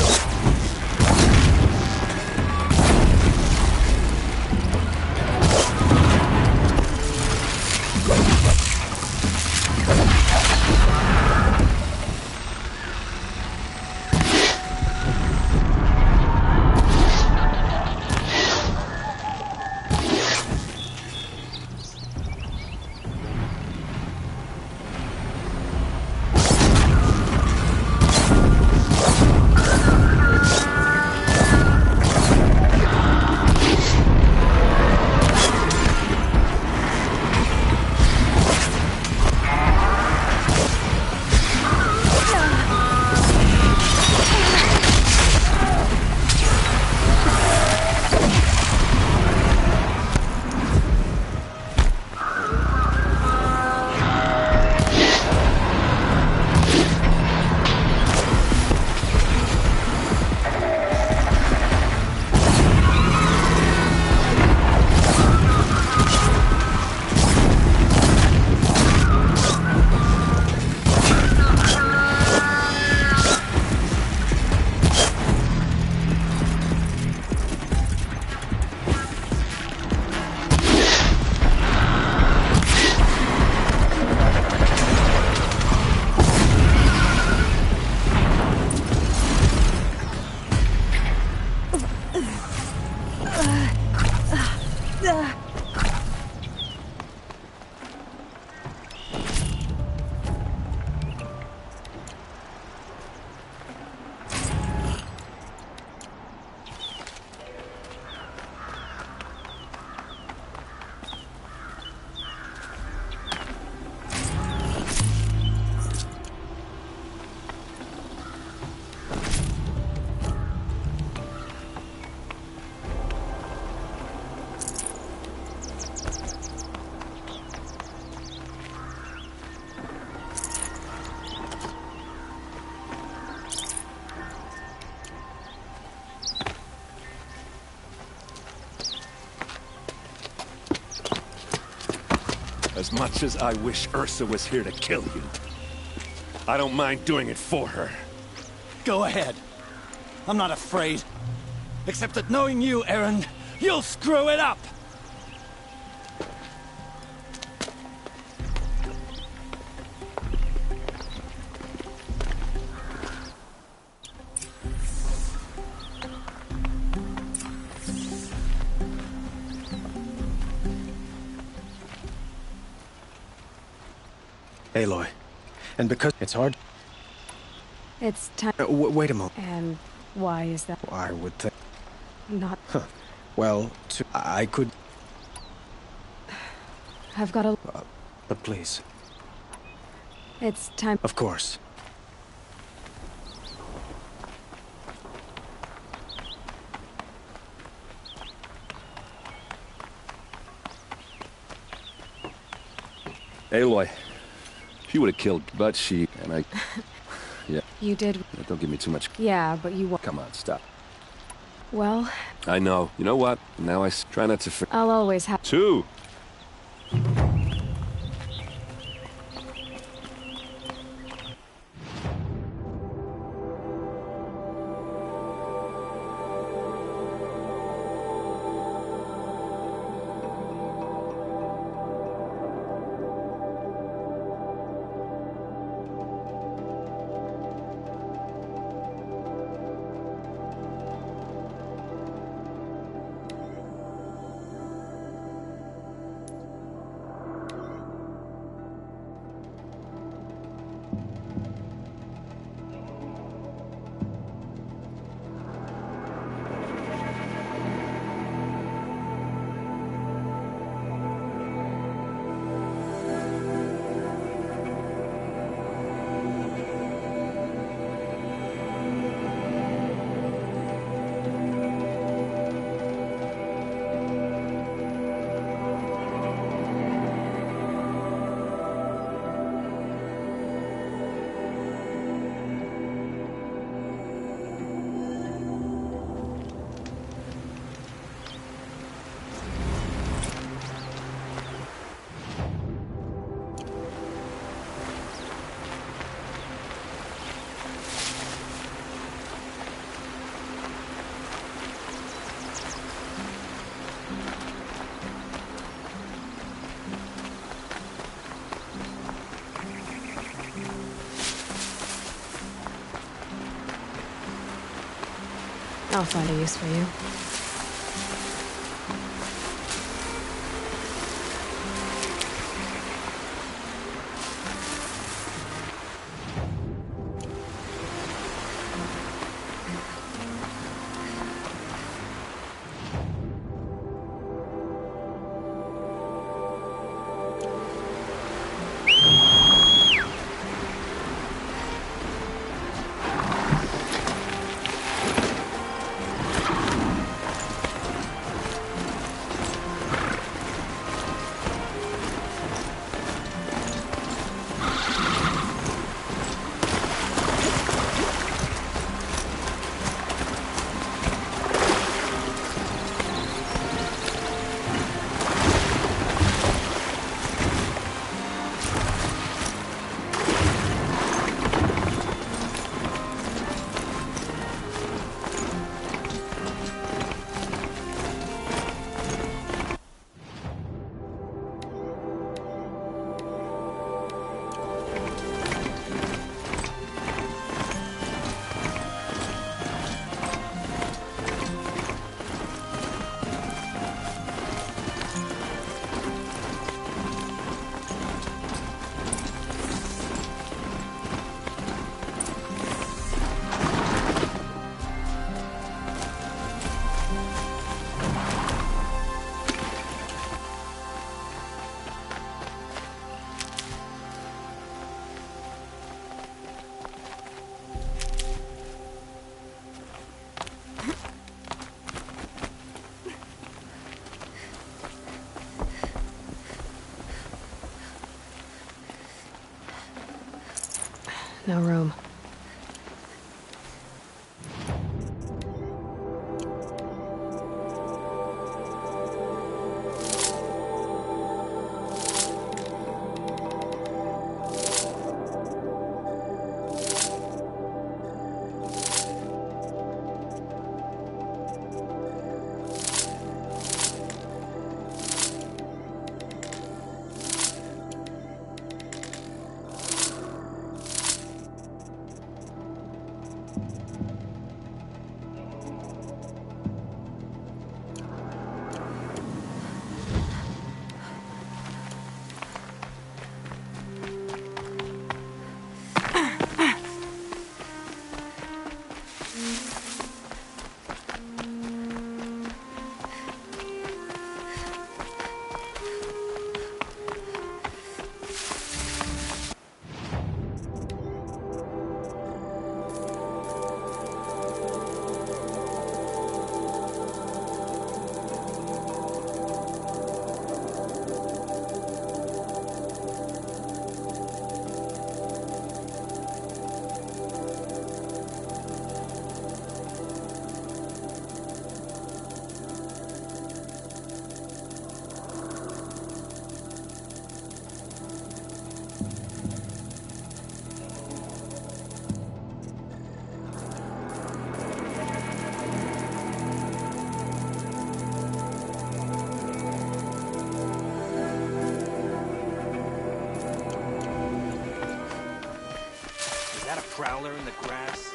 As much as I wish Ursa was here to kill you, I don't mind doing it for her. Go ahead. I'm not afraid. Except that knowing you, Aaron, you'll screw it up! Aloy. And because it's hard... It's time... wait a moment. And why is that? I would think... Not... Huh. Well, I could... I've got a... but please. It's time... Of course. Aloy. She would have killed, but she... and I... yeah. You did... Yeah, don't give me too much... Yeah, but you... Come on, stop. Well... I know. You know what? Now I try not to... I'll always have... Two! I'll find a use for you. No room. Prowler in the grass.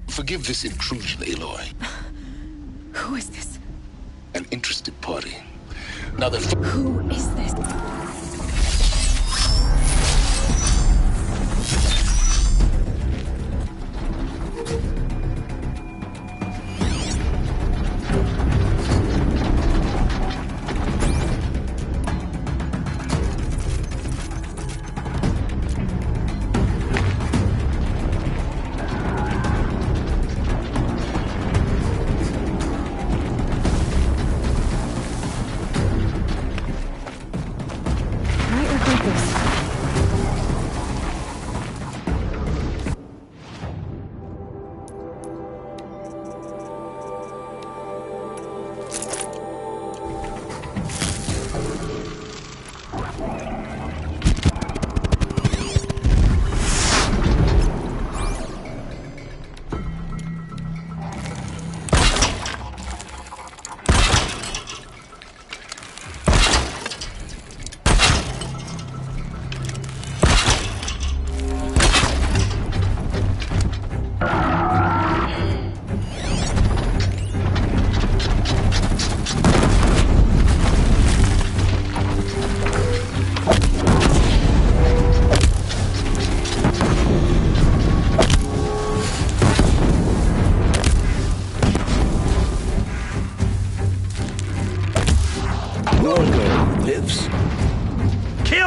Forgive this intrusion, Aloy. Who is this? An interested party. Now that... Who is this?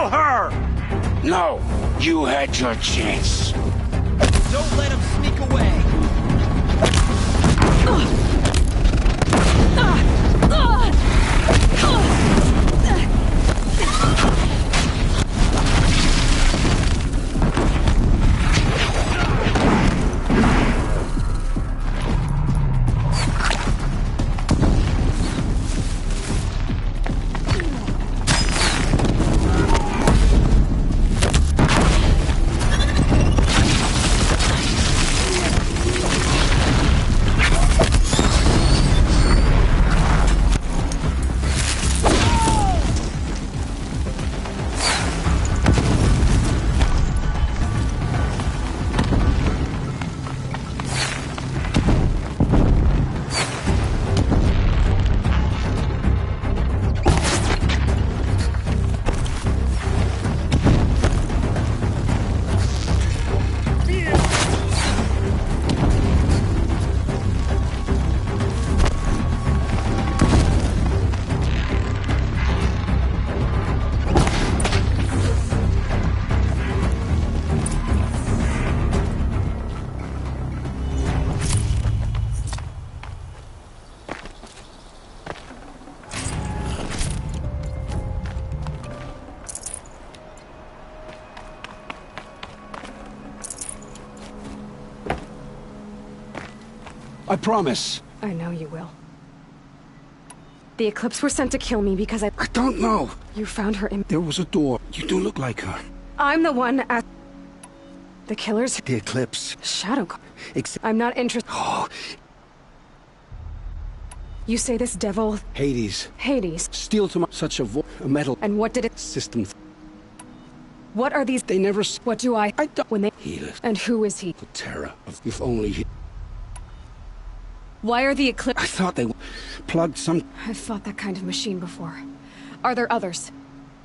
Kill her! No, you had your chance. Don't let him sneak away. I promise. I know you will. The Eclipse were sent to kill me because I don't know. You found her in... There was a door. You do look like her. I'm the one at... The killers... The Eclipse. Shadow... I'm not interested... Oh. You say this devil... Hades. Hades. Steal to such a metal... And what did it... System. What are these... They never... What do I don't... When they... Healers. And who is he? The terror of... If only... Why are the Eclipse... I thought they plugged some... I've fought that kind of machine before. Are there others?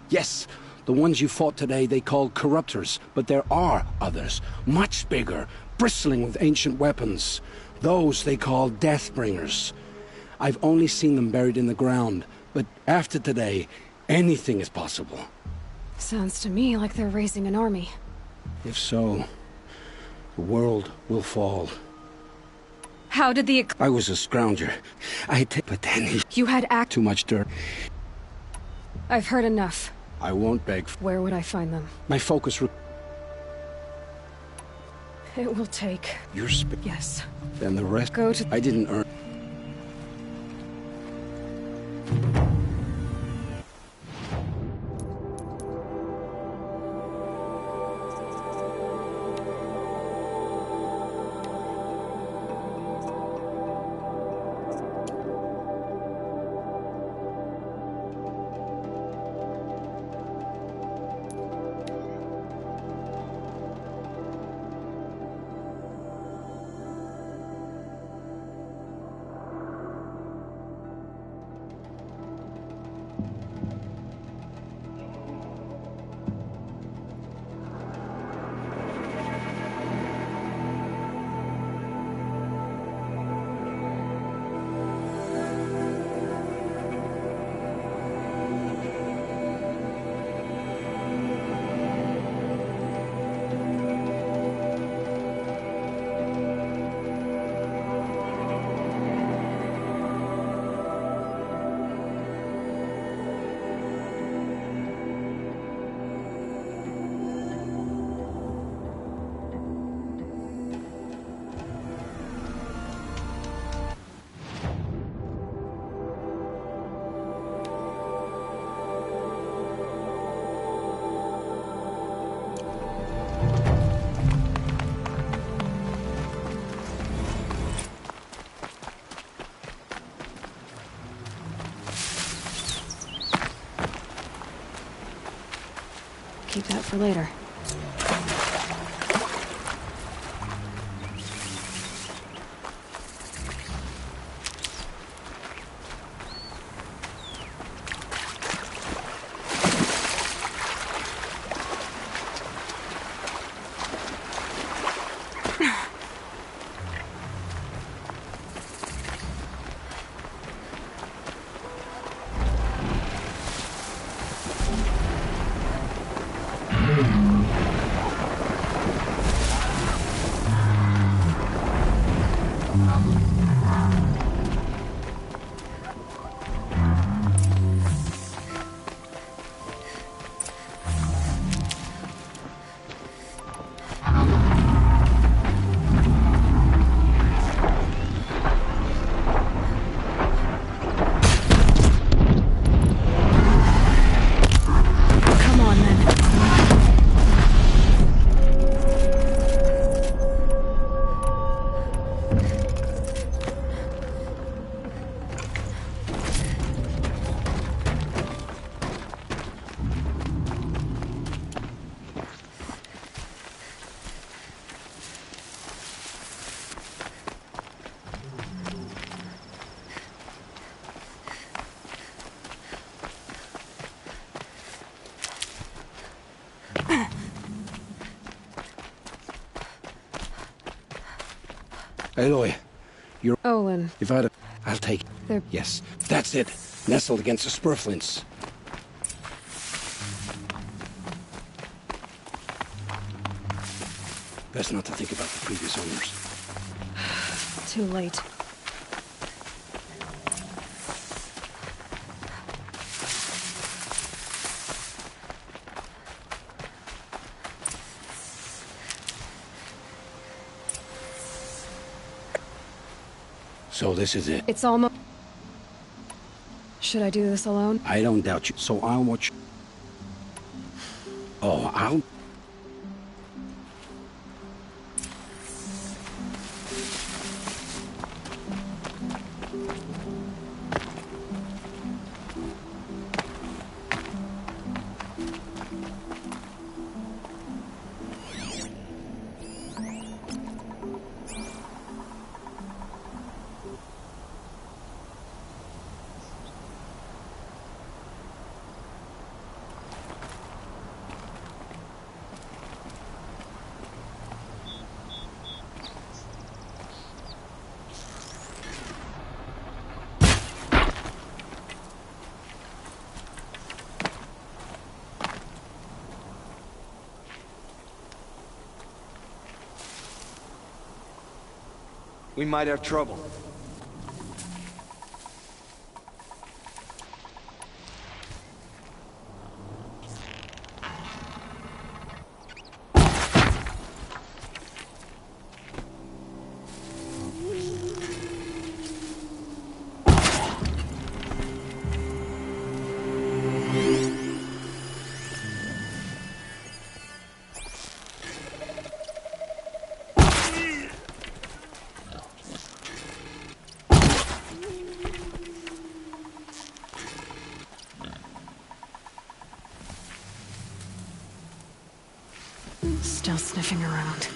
Yes. The ones you fought today they called corruptors. But there are others. Much bigger. Bristling with ancient weapons. Those they call Deathbringers. I've only seen them buried in the ground. But after today, anything is possible. Sounds to me like they're raising an army. If so, the world will fall. How did the... I was a scrounger. But then You had too much dirt. I've heard enough. I won't beg. Where would I find them? My focus... It will take... Your Yes. Then the rest... Go to... I didn't earn... Keep that for later. Aloy, you're... Olin. If I'd... I'll take... They're... Yes, that's it. Nestled against the spurflints. Best not to think about the previous owners. Too late. So this is it. It's almost... Should I do this alone? I don't doubt you, so I'll watch... Oh, I'll... We might have trouble. Still sniffing around.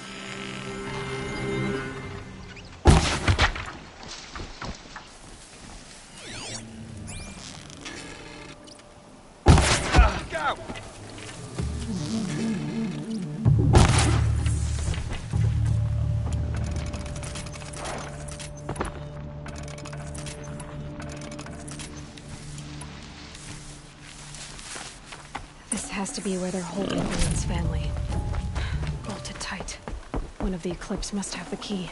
Go! This has to be where they're holding Aaron's family. Bolted tight. One of the Eclipse must have the key.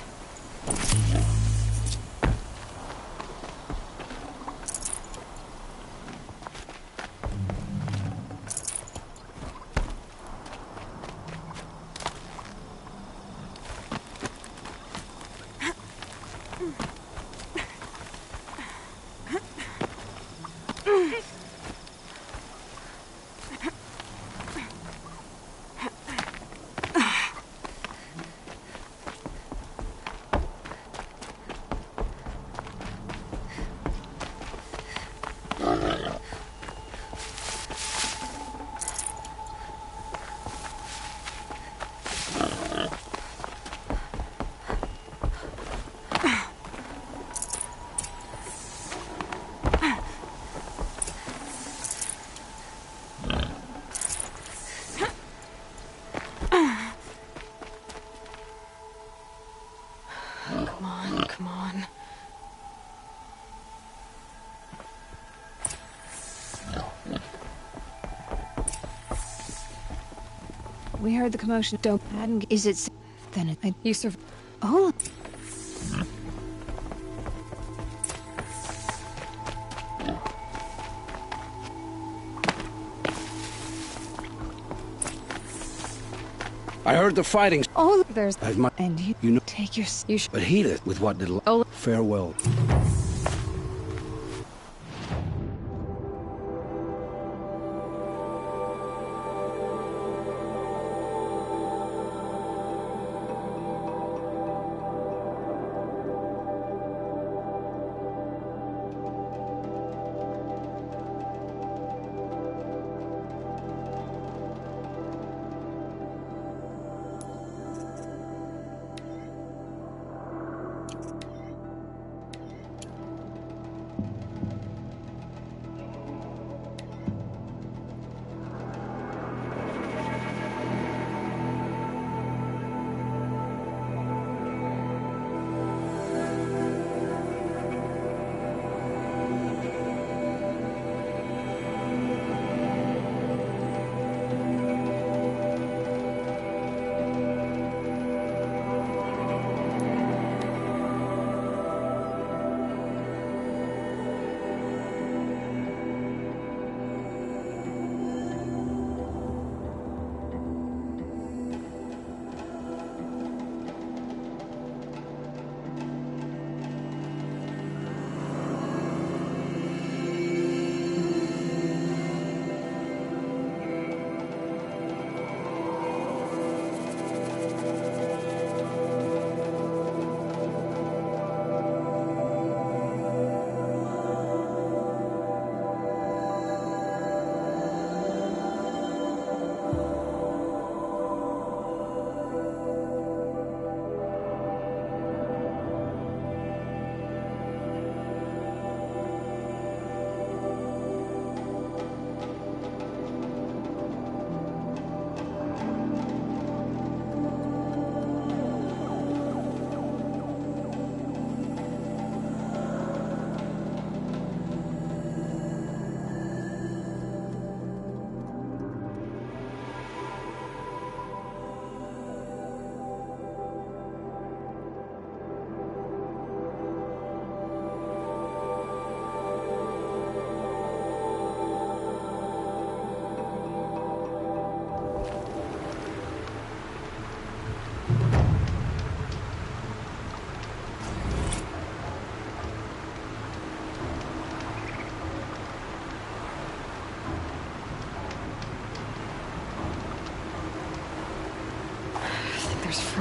Come on, come on. We heard the commotion. Don't. Is it? Then it. You survived. Oh. I heard the fighting. Oh, there's... And you know... Take your... But heed it with what little... Oh. Farewell.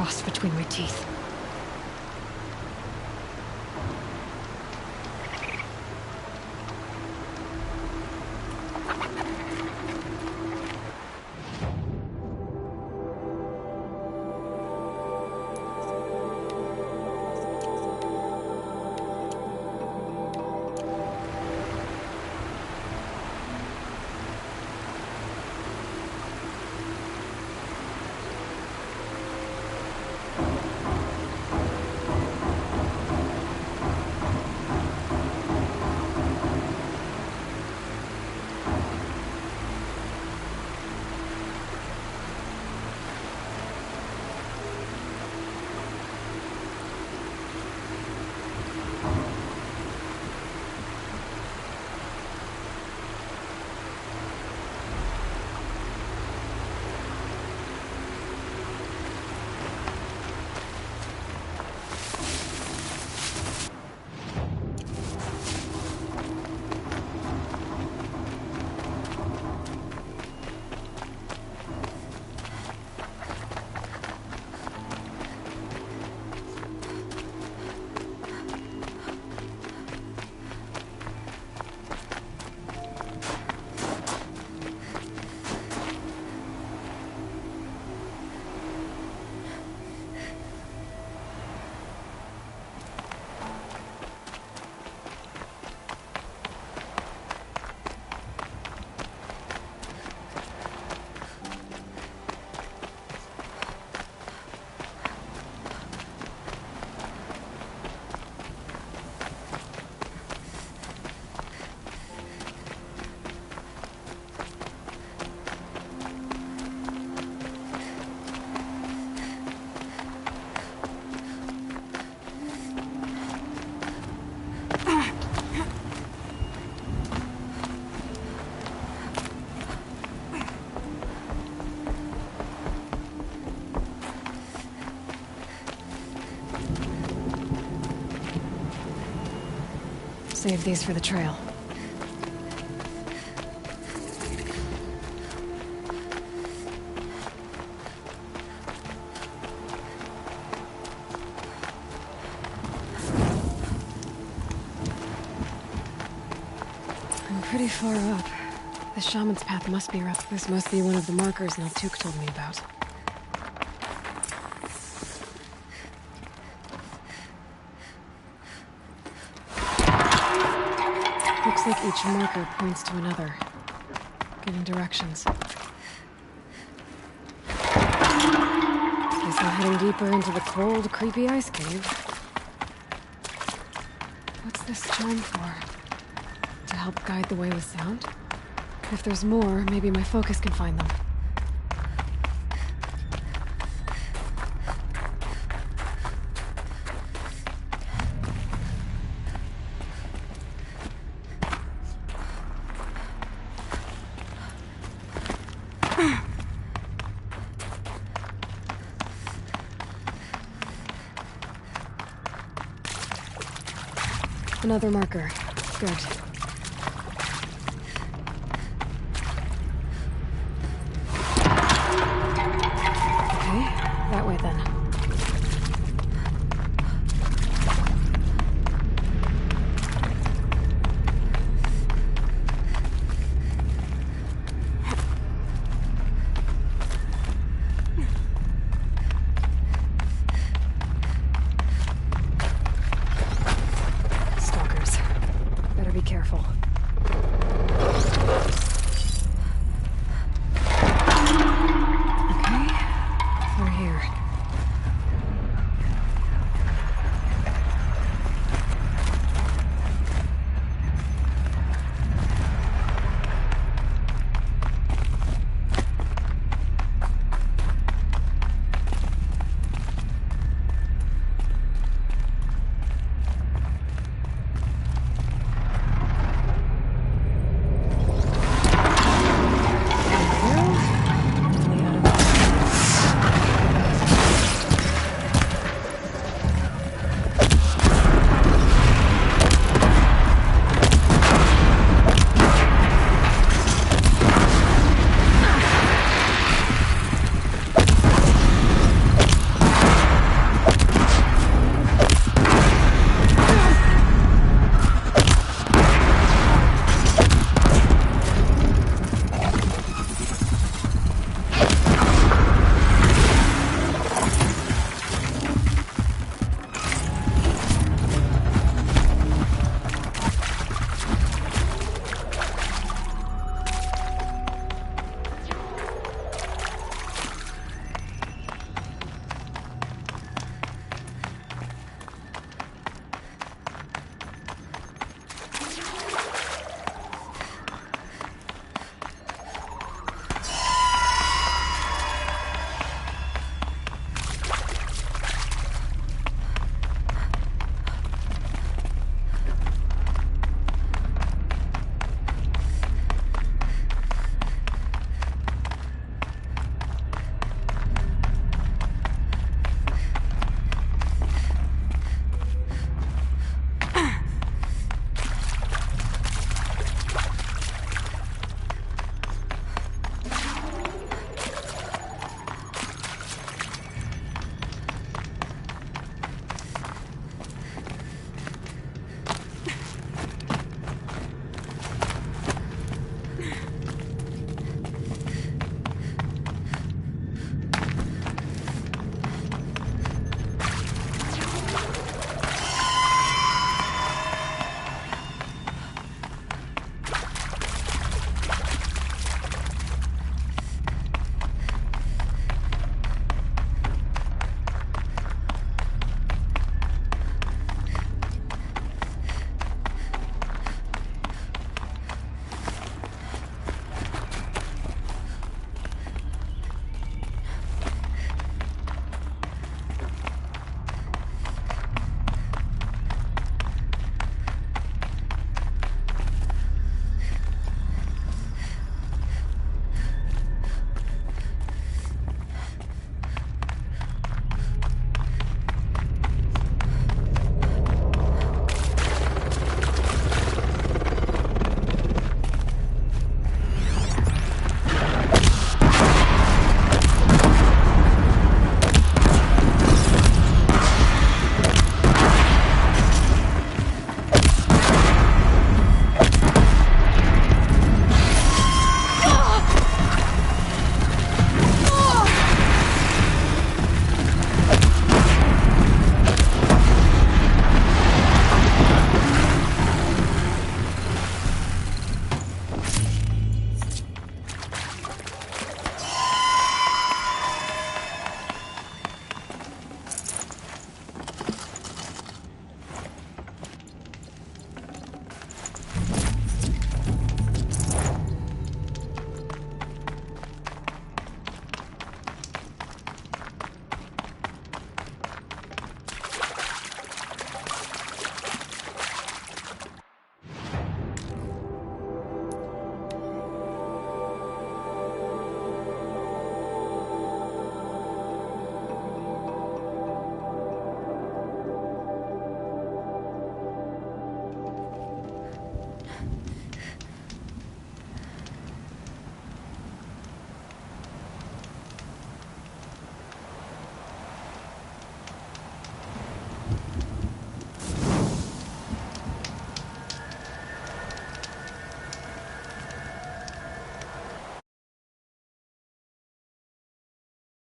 frost between my teeth. Save these for the trail. I'm pretty far up. The shaman's path must be rough. This must be one of the markers Naltuk told me about. Looks like each marker points to another, giving directions. Guess I'm heading deeper into the cold, creepy ice cave. What's this chime for? To help guide the way with sound? If there's more, maybe my focus can find them. Another marker. Good. Okay, that way then. Careful.